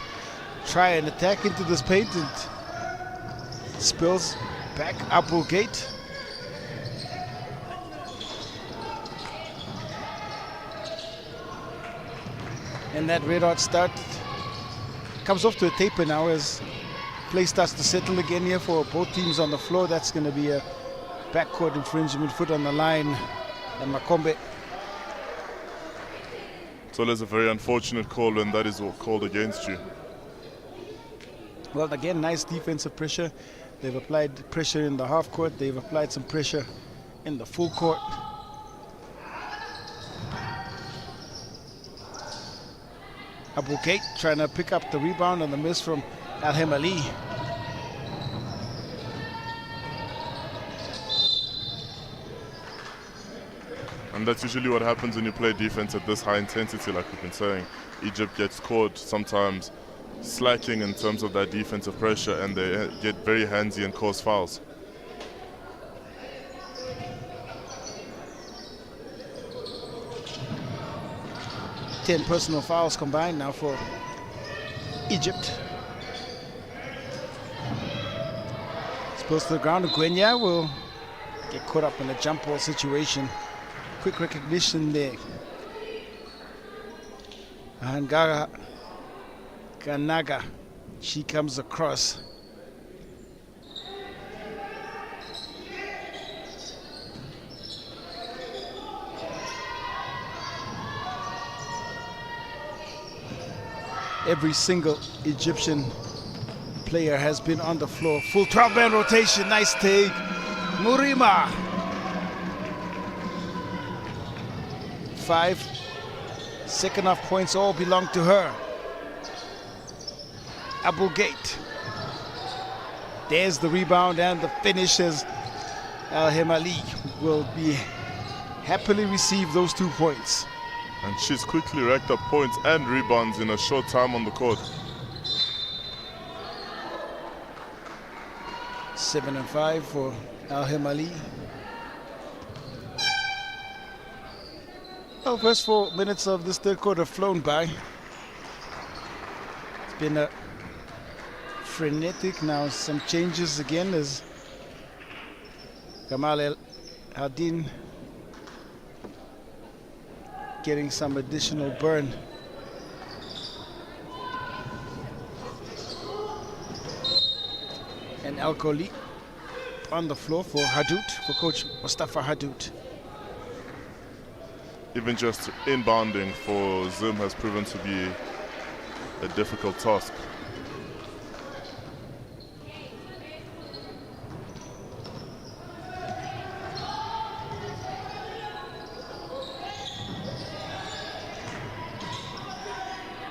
try and attack into this paint, and spills back Abul Gate. And that red hot start comes off to a taper now as play starts to settle again here for both teams on the floor. That's going to be a backcourt infringement, foot on the line, and Makombe. So there's a very unfortunate call when that is called against you. Well, again, nice defensive pressure. They've applied pressure in the half court. They've applied some pressure in the full court. Abu Gate trying to pick up the rebound on the miss from Alhem Ali. And that's usually what happens when you play defense at this high intensity, like we've been saying. Egypt gets caught sometimes slacking in terms of that defensive pressure, and they get very handsy and cause fouls. Ten personal fouls combined now for Egypt. Supposed to the ground. Gwenya will get caught up in a jump ball situation. Quick recognition there. Hangara Kanaga, she comes across. Every single Egyptian player has been on the floor. Full 12-man rotation, nice take. Murima. 5 second half points all belong to her. Abu Gate. There's the rebound and the finish, as Alhem Ali will be happily receive those 2 points. And she's quickly racked up points and rebounds in a short time on the court. 7 and 5 for Alhem Ali. Well, first 4 minutes of this third quarter flown by. It's been a frenetic. Now some changes again as Gamal El Hadin getting some additional burn. And Al Kholi on the floor for Hadout, for Coach Mustafa Hadout. Even just inbounding for Zim has proven to be a difficult task.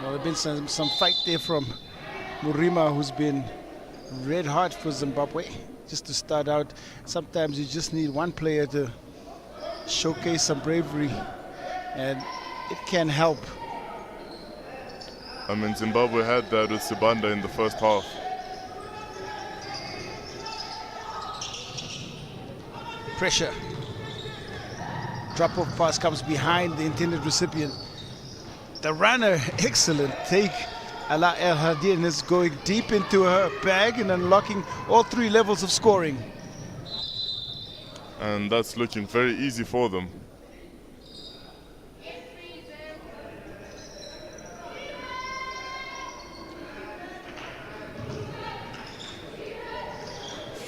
Well, there's been some fight there from Murima, who's been red hot for Zimbabwe. Just to start out, sometimes you just need one player to showcase some bravery, and it can help. I mean, Zimbabwe had that with Sibanda in the first half. Pressure. Drop-off pass comes behind the intended recipient. The runner, excellent take. Ala El Hadin is going deep into her bag and unlocking all 3 levels of scoring. And that's looking very easy for them.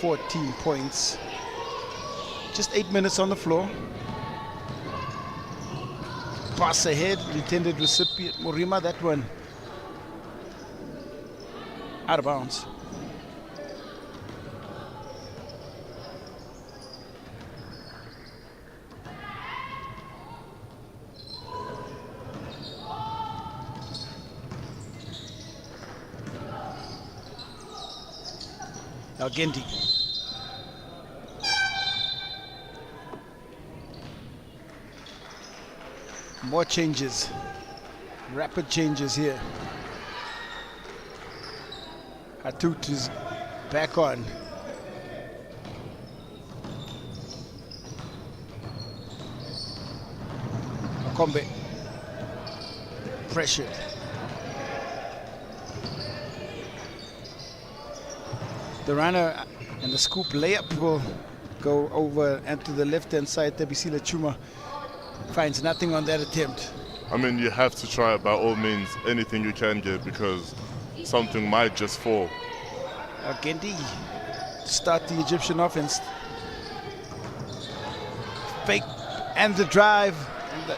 "14 points. Just 8 minutes on the floor. Pass ahead, intended recipient Murima, that one out of bounds. Algendi. More changes, rapid changes here. Hadout is back on. Makombe, pressured. The runner and the scoop layup will go over and to the left-hand side. Tebisile Chuma finds nothing on that attempt. I mean, you have to try by all means anything you can get, because something might just fall. Gendi start the Egyptian offense. Fake and the drive. And the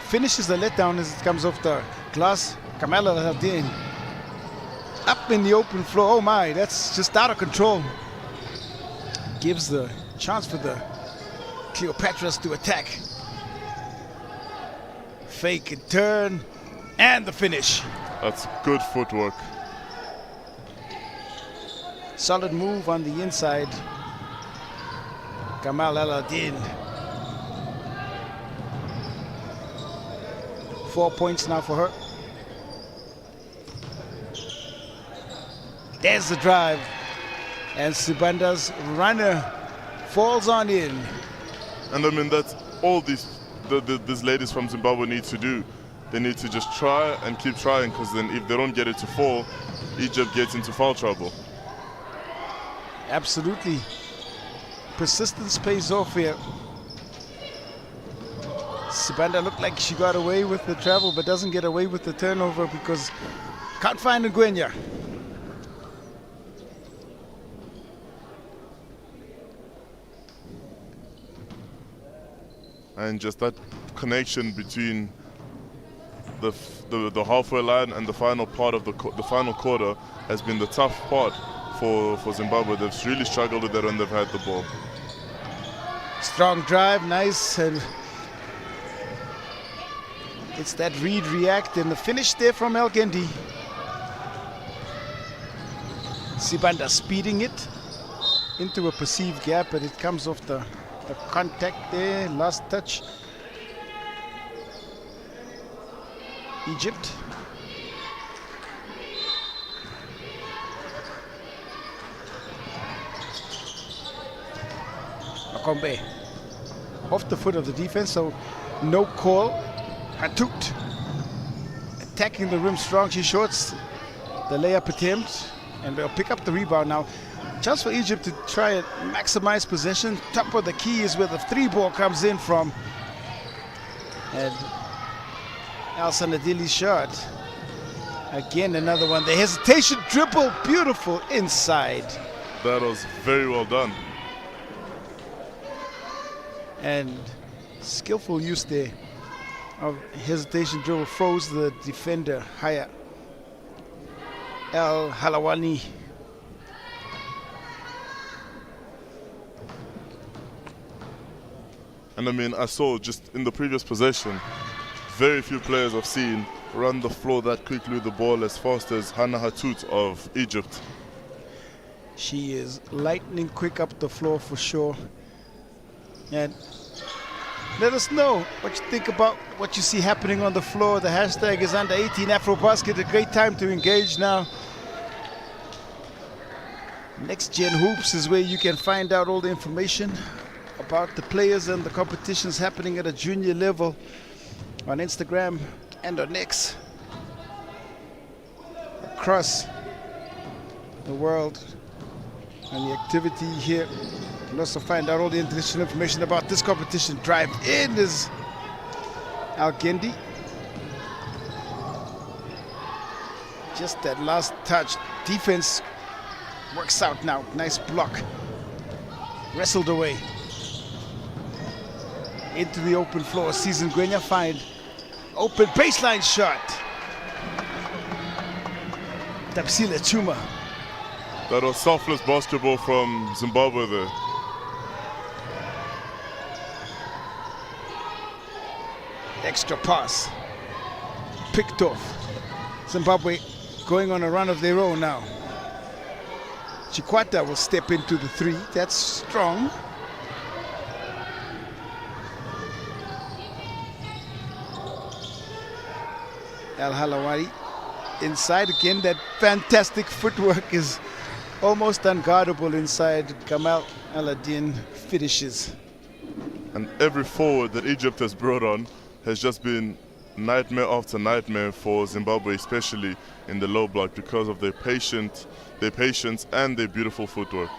finishes the letdown as it comes off the glass. Gamal Al-Hadin up in the open floor. Oh my, that's just out of control. Gives the chance for the Cleopatras to attack. Fake and turn, and the finish. That's good footwork. Solid move on the inside. Gamal Al-Hadin. 4 points now for her. There's the drive. And Sibanda's runner falls on in. And I mean, that's all these ladies from Zimbabwe need to do. They need to just try and keep trying, because then if they don't get it to fall, Egypt gets into foul trouble. Absolutely. Persistence pays off here. Sibanda looked like she got away with the travel, but doesn't get away with the turnover because can't find Ngwenya. And just that connection between the halfway line and the final part of the final quarter has been the tough part for Zimbabwe. They've really struggled with that when they've had the ball. Strong drive, nice, and it's that read, react, and the finish there from El Gendi. Sibanda speeding it into a perceived gap, but it comes off the contact there, last touch. Egypt. Makombe off the foot of the defense, so no call. Atut attacking the rim strong. She shorts the layup attempt, and they'll pick up the rebound now. Chance for Egypt to try and maximize possession. Top of the key is where the three ball comes in from. And Al Sanadili's shot. Again, another one. The hesitation dribble, beautiful inside. That was very well done. And skillful use there of hesitation dribble, froze the defender higher. Al Halawani. And I mean, I saw just in the previous possession, very few players I've seen run the floor that quickly with the ball as fast as Hannah Hatut of Egypt. She is lightning quick up the floor for sure. And let us know what you think about what you see happening on the floor. The hashtag is #under18 AfroBasket. A great time to engage now. Next Gen Hoops is where you can find out all the information about the players and the competitions happening at a junior level on Instagram and on X across the world. And the activity here, you can also find out all the additional information about this competition. Drive in is Al Gendi. Just that last touch. Defense works out now. Nice block. Wrestled away. Into the open floor. Season Ngwenya find open baseline shot. Tapsile Chuma. That was selfless basketball from Zimbabwe there. Extra pass. Picked off. Zimbabwe going on a run of their own now. Chikwata will step into the three. That's strong. Al Halawari inside again. That fantastic footwork is almost unguardable inside. Gamal Al-Hadin finishes. And every forward that Egypt has brought on has just been nightmare after nightmare for Zimbabwe, especially in the low block, because of their patience and their beautiful footwork.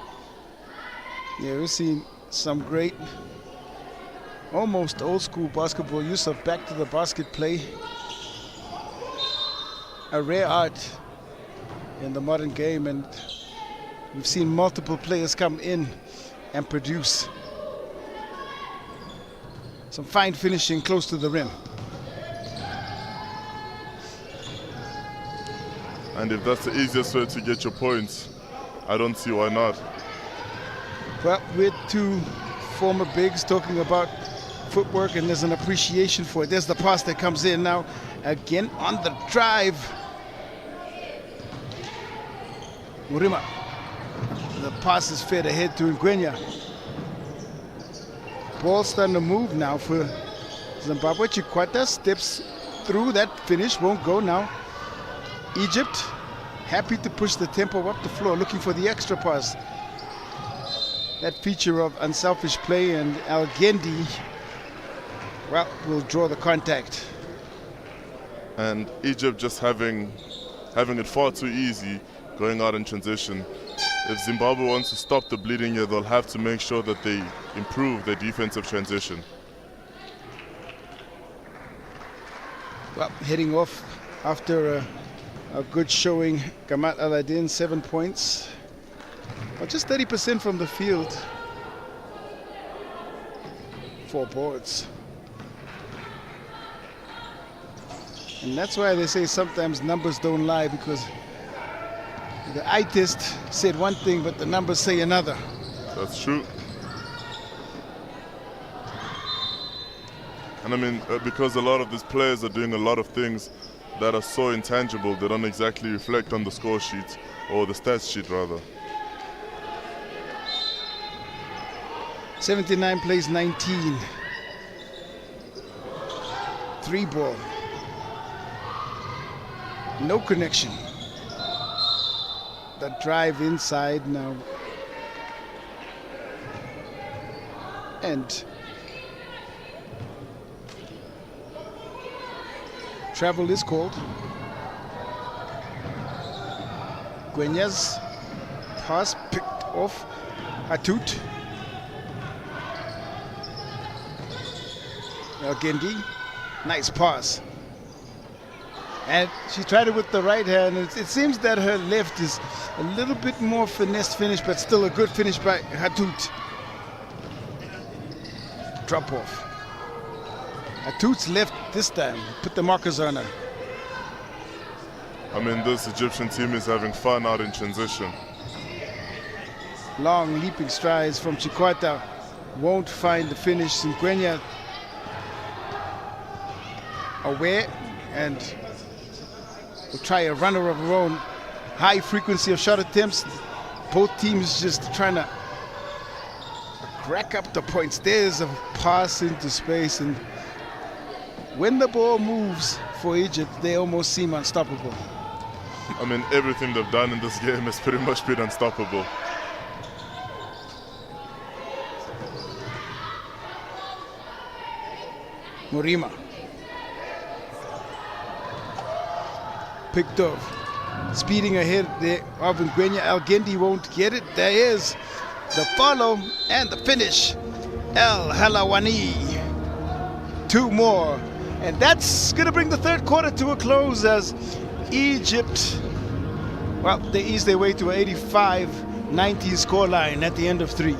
Yeah, we've seen some great, almost old school basketball use of back to the basket play. A rare art in the modern game, and We've seen multiple players come in and produce some fine finishing close to the rim. And if that's the easiest way to get your points, I don't see why not. Well, we're two former bigs talking about footwork, and there's an appreciation for it. There's the pass that comes in now. Again on the drive. Murima. The pass is fed ahead to Ngwenya. Ball starting to move now for Zimbabwe. Chikwata steps through that finish, won't go now. Egypt happy to push the tempo up the floor, looking for the extra pass. That feature of unselfish play, and Al-Gendi, well, will draw the contact. And Egypt just having it far too easy going out in transition. If Zimbabwe wants to stop the bleeding here, they'll have to make sure that they improve their defensive transition. Well, heading off after a good showing, Kamal Aladdin, 7 points. Well, just 30% from the field. 4 boards. And that's why they say sometimes numbers don't lie, because the eye test said one thing, but the numbers say another. That's true. And I mean, because a lot of these players are doing a lot of things that are so intangible, they don't exactly reflect on the score sheet, or the stats sheet rather. 79 plays 19. 3 ball. No connection. The drive inside now. And travel is called. Gwenya's pass picked off Hatut. Gendi, nice pass. And she tried it with the right hand. It seems that her left is a little bit more finesse finish, but still a good finish by Hatut. Drop off. Hatut's left this time. Put the markers on her. I mean, this Egyptian team is having fun out in transition. Long leaping strides from Chikwata. Won't find the finish. Ngwenya aware and will try a runner of her own. High frequency of shot attempts. Both teams just trying to rack up the points. There's a pass into space, and when the ball moves for Egypt, they almost seem unstoppable. I mean, everything they've done in this game has pretty much been unstoppable. Murima. Picked off. Speeding ahead there of Ngwenya. Al-Gendi won't get it. There is the follow and the finish. El Halawani. 2 more. And that's going to bring the third quarter to a close as Egypt, well, they ease their way to an 85-19 scoreline at the end of 3.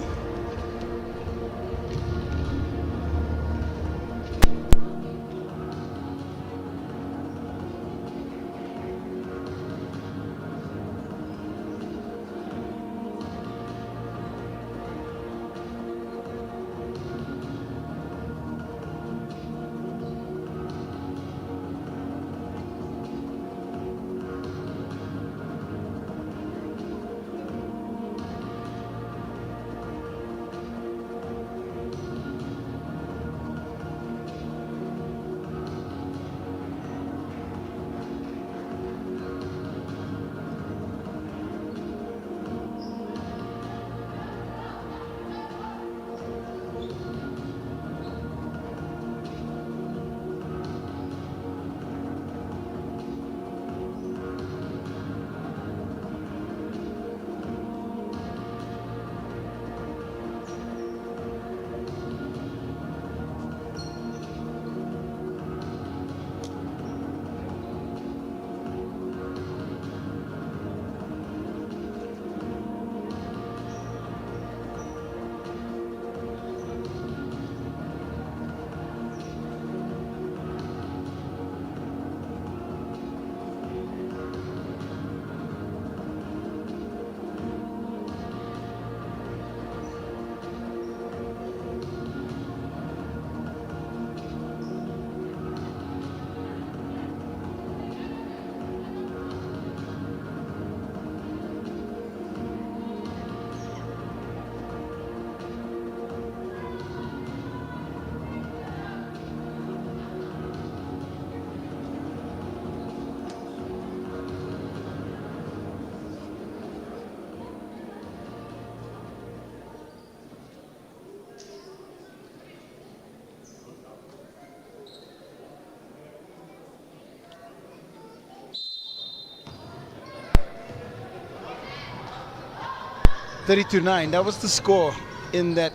32-9. That was the score in that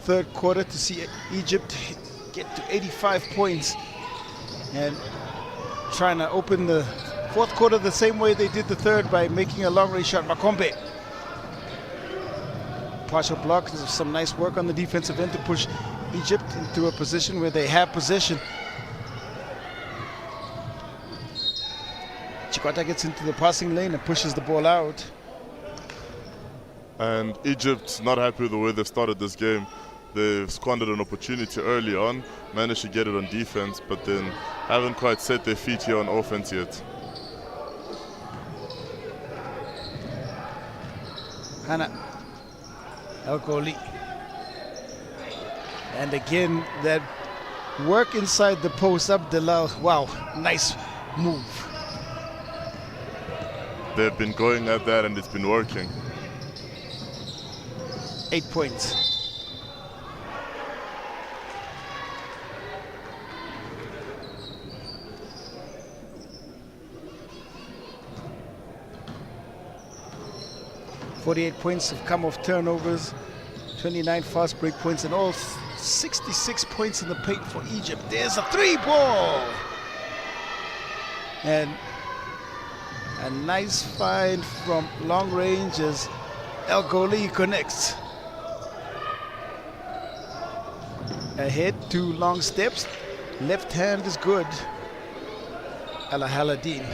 third quarter, to see Egypt get to 85 points and trying to open the fourth quarter the same way they did the third by making a long-range shot. Makombe. Partial block. There's some nice work on the defensive end to push Egypt into a position where they have possession. Chikwata gets into the passing lane and pushes the ball out. And Egypt's not happy with the way they've started this game. They've squandered an opportunity early on, managed to get it on defense, but then haven't quite set their feet here on offense yet. Hana El-Goli. And again, that work inside the post. Abdullah, wow, nice move. They've been going at that and it's been working. 8 points. .48 points have come off turnovers, 29 fast break points, and all 66 points in the paint for Egypt. There's a three ball! And a nice find from long range as El-Goli connects. Ahead, 2 long steps. Left hand is good. Al-Haladin.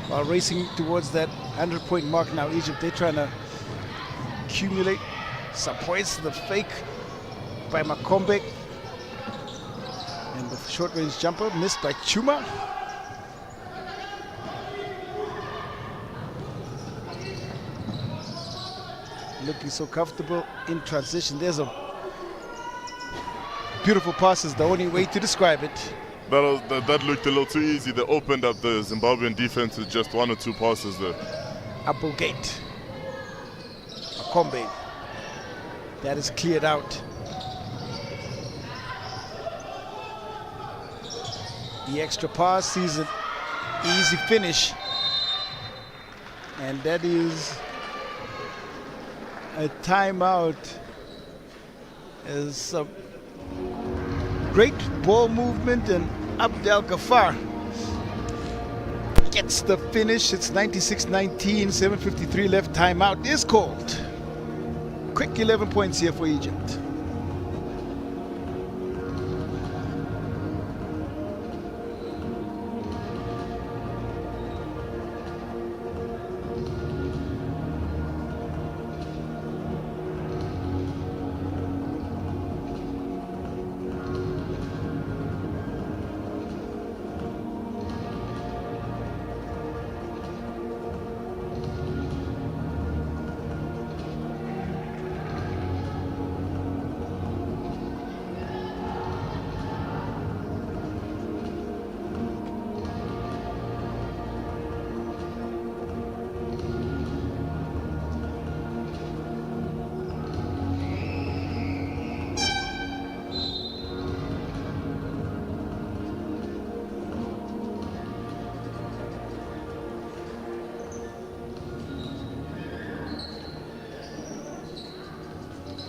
While racing towards that 100-point mark now, Egypt, they're trying to accumulate some points. The fake by Makombe. And the short-range jumper missed by Chuma. Looking so comfortable in transition. There's a beautiful pass, is the only way to describe it. That looked a little too easy. They opened up the Zimbabwean defense with just 1 or 2 passes there. Applegate. Makombe. That is cleared out. The extra pass sees an easy finish. And that is a timeout. As some great ball movement, and Abdel Ghaffar gets the finish. It's 96-19, 7:53 left. Timeout is called. Quick 11 points here for Egypt.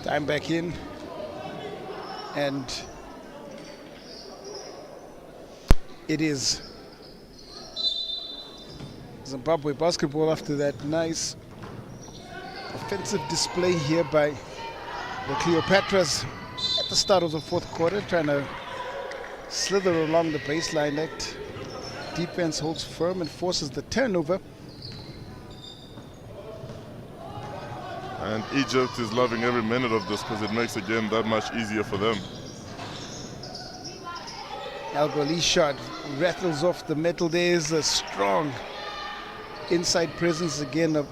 Time back in, and it is Zimbabwe basketball after that nice offensive display here by the Cleopatras at the start of the fourth quarter, trying to slither along the baseline. That defense holds firm and forces the turnover. And Egypt is loving every minute of this because it makes the game that much easier for them. El-Goli shot rattles off the metal. There's a strong inside presence again of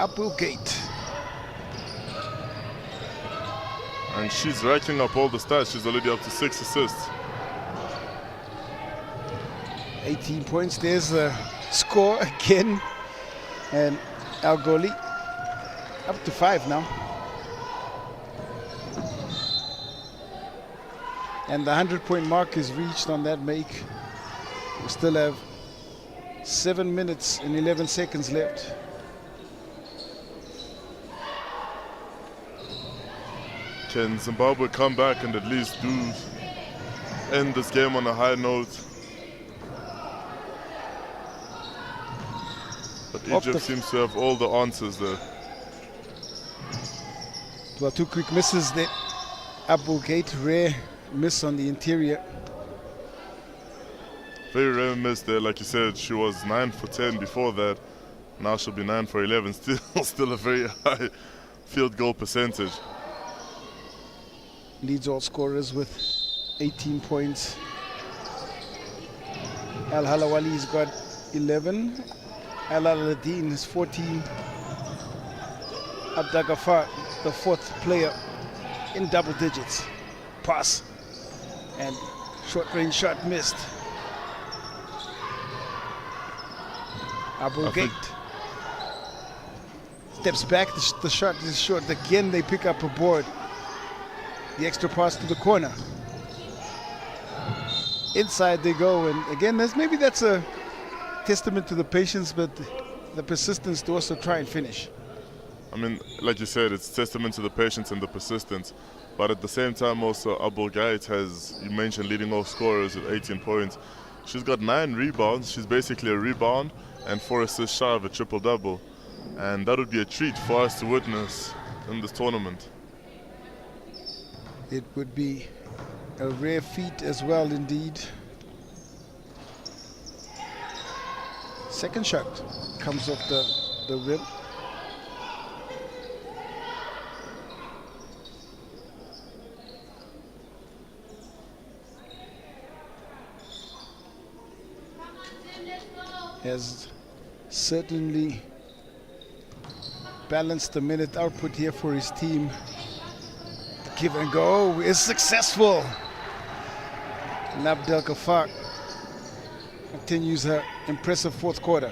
Applegate. And she's racking up all the stats. She's already up to 6 assists. 18 points. There's a score again. And El-Goli up to 5 now. And the 100-point mark is reached on that make. We still have 7 minutes and 11 seconds left. Can Zimbabwe come back and at least end this game on a high note? But Egypt seems to have all the answers there. Well, 2 quick misses there. Applegate, rare miss on the interior. Very rare miss there. Like you said, she was 9 for 10 before that. Now she'll be 9 for 11. Still a very high field goal percentage. Leads all scorers with 18 points. Al Halawali's got 11. Al Aladdin is 14. Abdagafar, the 4th player in double digits. Pass and short range shot missed. Applegate steps back, the shot is short. Again they pick up a board. The extra pass to the corner. Inside they go, and again maybe that's a testament to the patience, but the persistence to also try and finish. I mean, like you said, it's testament to the patience and the persistence. But at the same time also, Applegate has, you mentioned, leading all scorers with 18 points. She's got 9 rebounds. She's basically a rebound and 4 assists shy of a triple-double. And that would be a treat for us to witness in this tournament. It would be a rare feat as well, indeed. Second shot comes off the rim. Has certainly balanced the minute output here for his team. The give and go is successful. And Abdelgafar continues her impressive 4th quarter.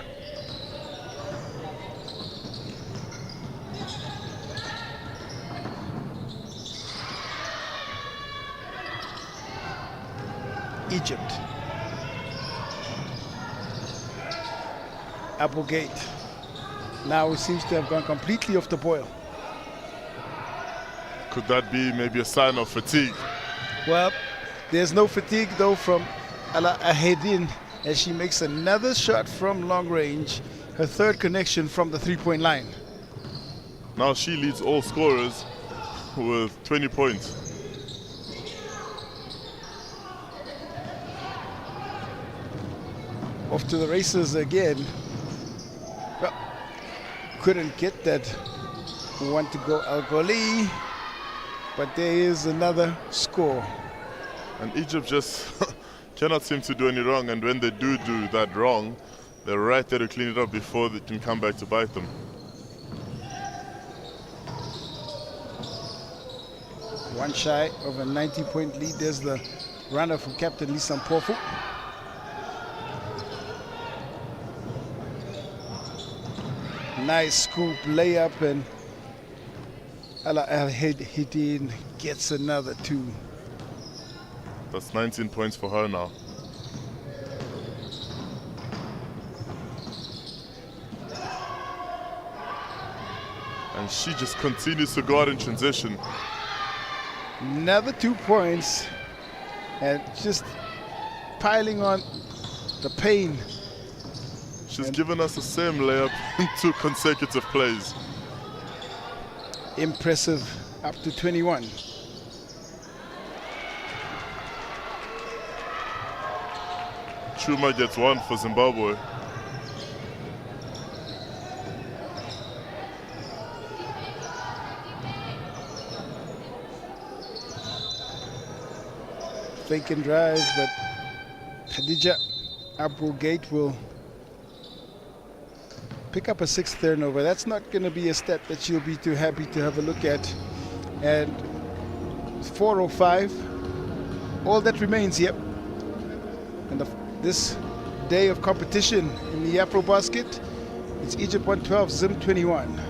Egypt. Applegate. Now it seems to have gone completely off the boil. Could that be maybe a sign of fatigue? Well, there's no fatigue though from Ala Ahedin as she makes another shot from long range, her 3rd connection from the 3-point line. Now she leads all scorers with 20 points. Off to the races again. Well, couldn't get that one to go Al Ghali, but there is another score. And Egypt just cannot seem to do any wrong, and when they do that wrong, they're right there to clean it up before they can come back to bite them. One shy of a 90-point lead. There's the runner from Captain Lisa Mpofu. Nice scoop layup, and Ala Al-Hidin gets another 2. That's 19 points for her now. And she just continues to go out in transition. Another 2 points, and just piling on the pain. She's given us the same layup in 2 consecutive plays. Impressive, up to 21. Chuma gets 1 for Zimbabwe. Fake and drive, but Khadija Applegate will pick up a 6th turnover. That's not going to be a stat that she'll be too happy to have a look at. And 4:05, all that remains, yep. And this day of competition in the AfroBasket, it's Egypt 112, Zim 21.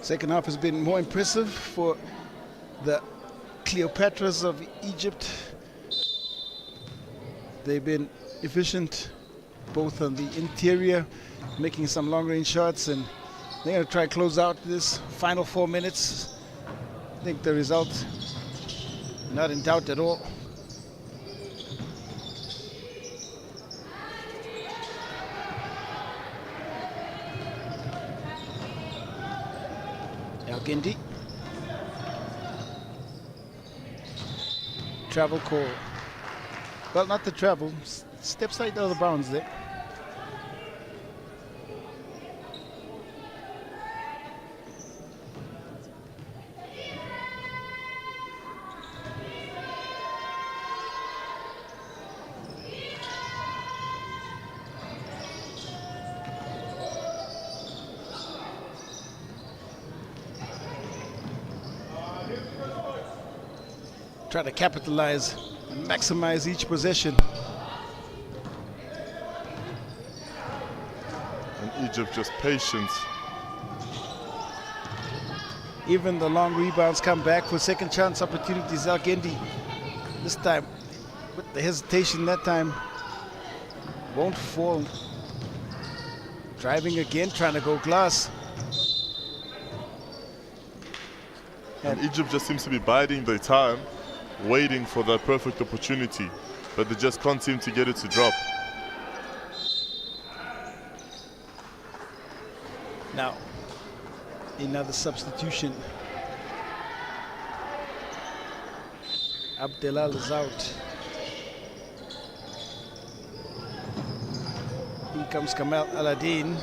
Second half has been more impressive for the Cleopatras of Egypt. They've been efficient both on the interior, making some long-range shots, and they're going to try to close out this final 4 minutes. I think the result not in doubt at all. Gindi. Travel call. Well, not the travel. Steps right out of the bounds there. Try to capitalize and maximize each possession. And Egypt just patient. Even the long rebounds come back for second chance opportunities. Al-Gendi this time with the hesitation that time won't fall. Driving again, trying to go glass. And Egypt just seems to be biding their time, waiting for that perfect opportunity, but they just can't seem to get it to drop. Now, another substitution. Abdelal is out. In comes Kamal Aladdin.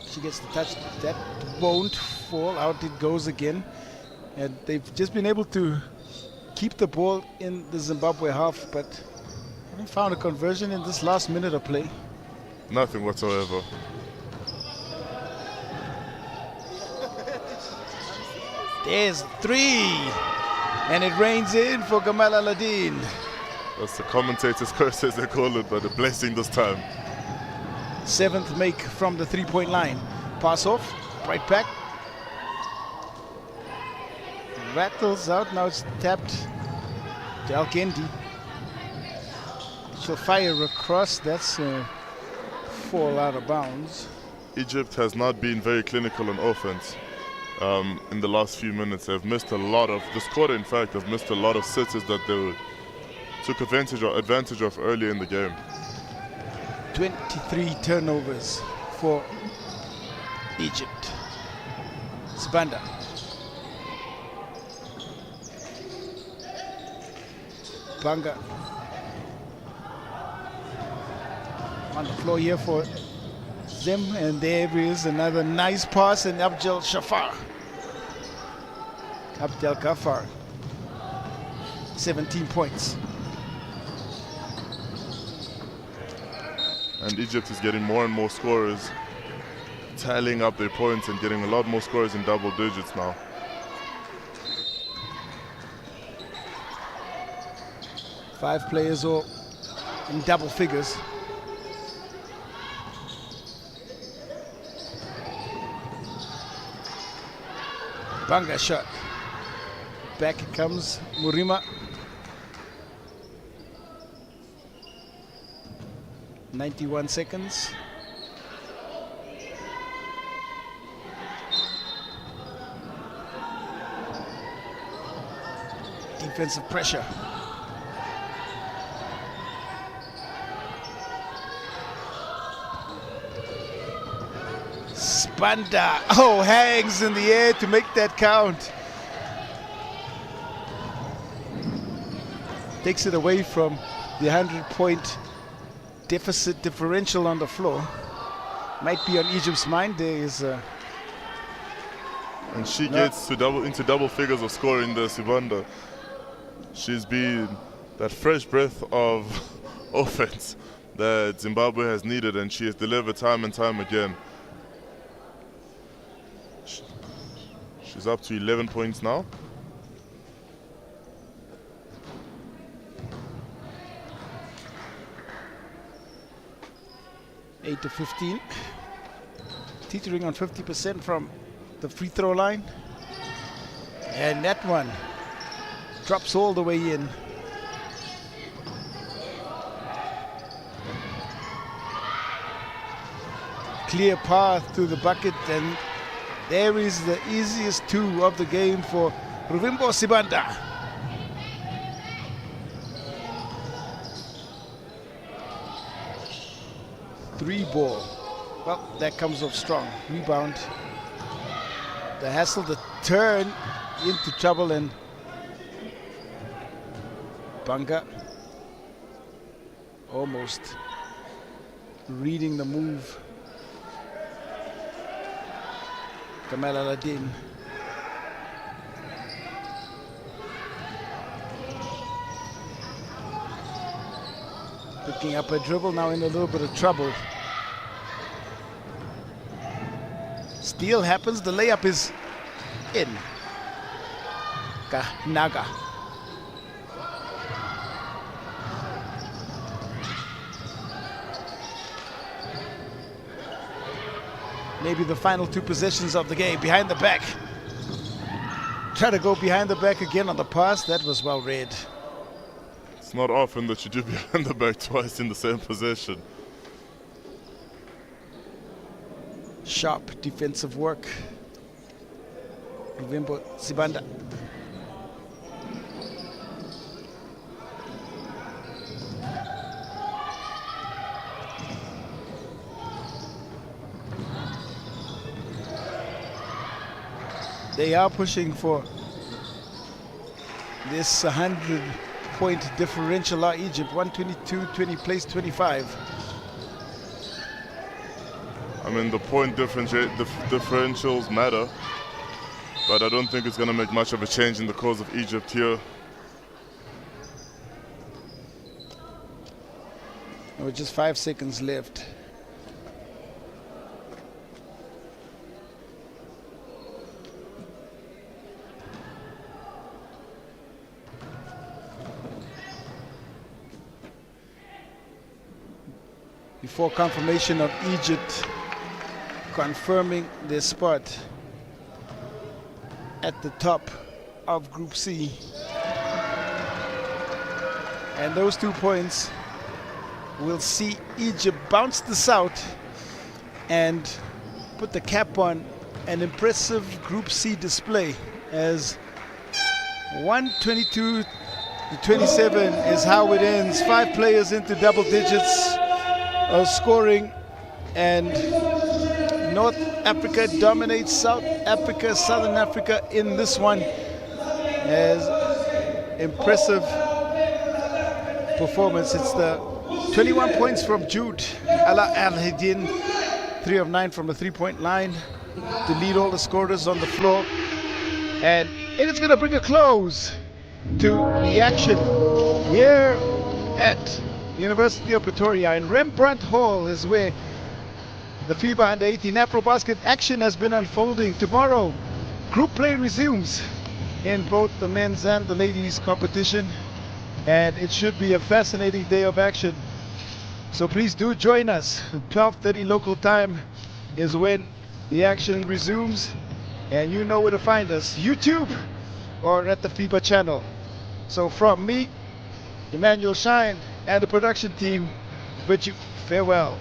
She gets the touch. That won't fall. Out it goes again. And they've just been able to keep the ball in the Zimbabwe half, but haven't found a conversion in this last minute of play. Nothing whatsoever. There's three. And it rains in for Kamal Aladdin. That's the commentator's curse, as they call it, but a blessing this time. Seventh make from the three-point line. Pass off, right back. Rattles out, now it's tapped to Al-Gendi. She'll fire across, that's a fall out of bounds. Egypt has not been very clinical on offense in the last few minutes. They've missed a lot of, this quarter in fact, have missed a lot of sitters that they took advantage of earlier in the game. 23 turnovers for Egypt. Sibanda. Banga. On the floor here for Zim, and there is another nice pass, and Abdel Ghaffar. 17 points. And Egypt is getting more and more scorers, tallying up their points and getting a lot more scorers in double digits now. Five players all in double figures. Banga shot. Back comes Murima. 91 seconds. Defensive pressure. Sibanda, oh, hangs in the air to make that count. Takes it away from the 100-point deficit differential on the floor. Might be on Egypt's mind. There is and she gets to into double figures of scoring the Sibanda. She's been that fresh breath of offense that Zimbabwe has needed, and she has delivered time and time again. She's up to 11 points now. Eight to 15. teetering on 50% from the free throw line. And that one drops all the way in. Clear path to the bucket, and there is the easiest two of the game for Ruvimbo Sibanda. Three ball. Well, that comes off strong. Rebound. The hassle, the turn into trouble, and Banga almost reading the move. Kamal Aladdin. Picking up a dribble, now in a little bit of trouble. Steal happens, the layup is in. Naga. Maybe the final two possessions of the game. Behind the back. Try to go behind the back again on the pass. That was well read. It's not often that you do behind the back twice in the same possession. Sharp defensive work. Ruvimbo Sibanda. They are pushing for this 100-point differential. Egypt 122-20 place 25. I mean, the point differentials matter, but I don't think it's going to make much of a change in the cause of Egypt here. With just 5 seconds left. Before confirmation of Egypt confirming their spot at the top of Group C. And those 2 points will see Egypt bounce this out and put the cap on an impressive Group C display, as 122-27 is how it ends. 5 players into double digits of scoring, and North Africa dominates South Africa, Southern Africa in this one. As impressive performance. It's the 21 points from Jude Ala Al-Hedin, 3 of 9 from the 3-point line to lead all the scorers on the floor. And it is going to bring a close to the action here at University of Pretoria, and Rembrandt Hall is where the FIBA U18 AfroBasket action has been unfolding. Tomorrow, group play resumes in both the men's and the ladies competition, and it should be a fascinating day of action. So please do join us. 12:30 local time is when the action resumes, and you know where to find us: YouTube or at the FIBA channel. So from me, Emmanuel Shine, and the production team, bid you farewell.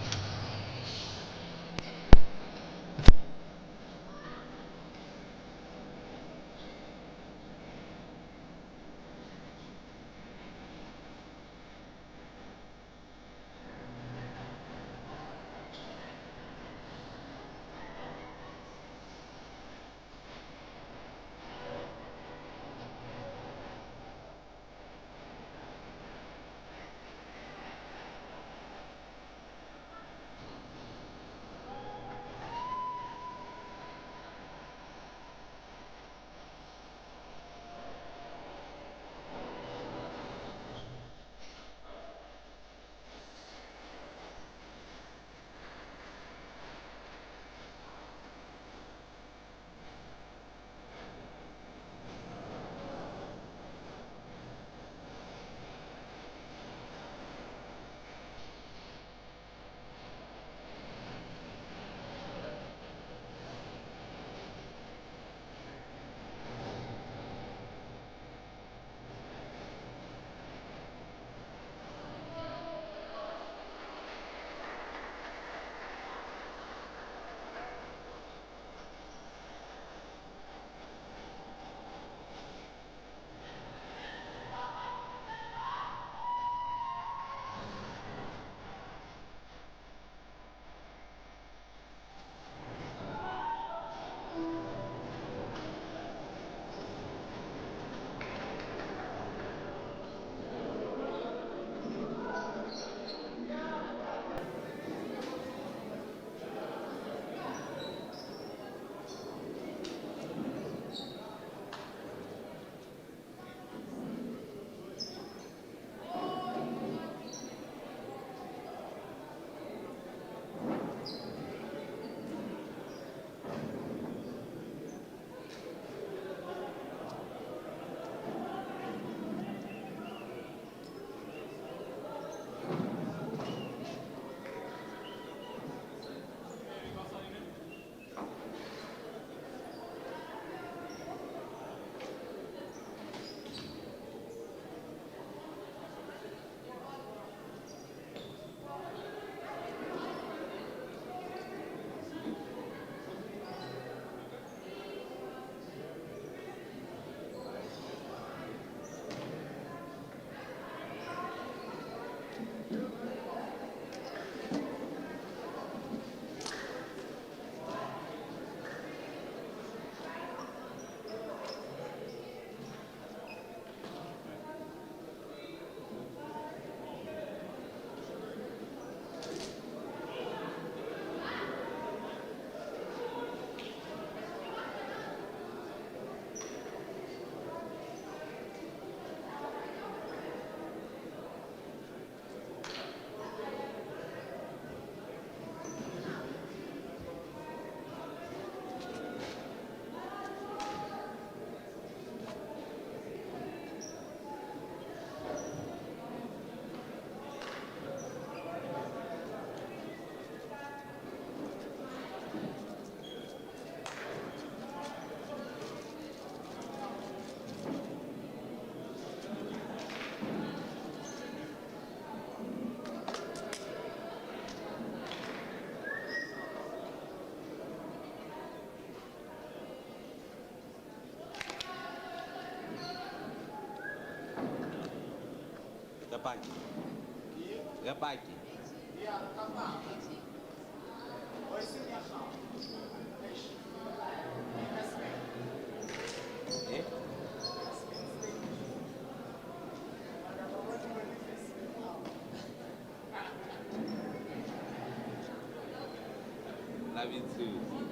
Yapaki. Yapaki. Eh? Love you too.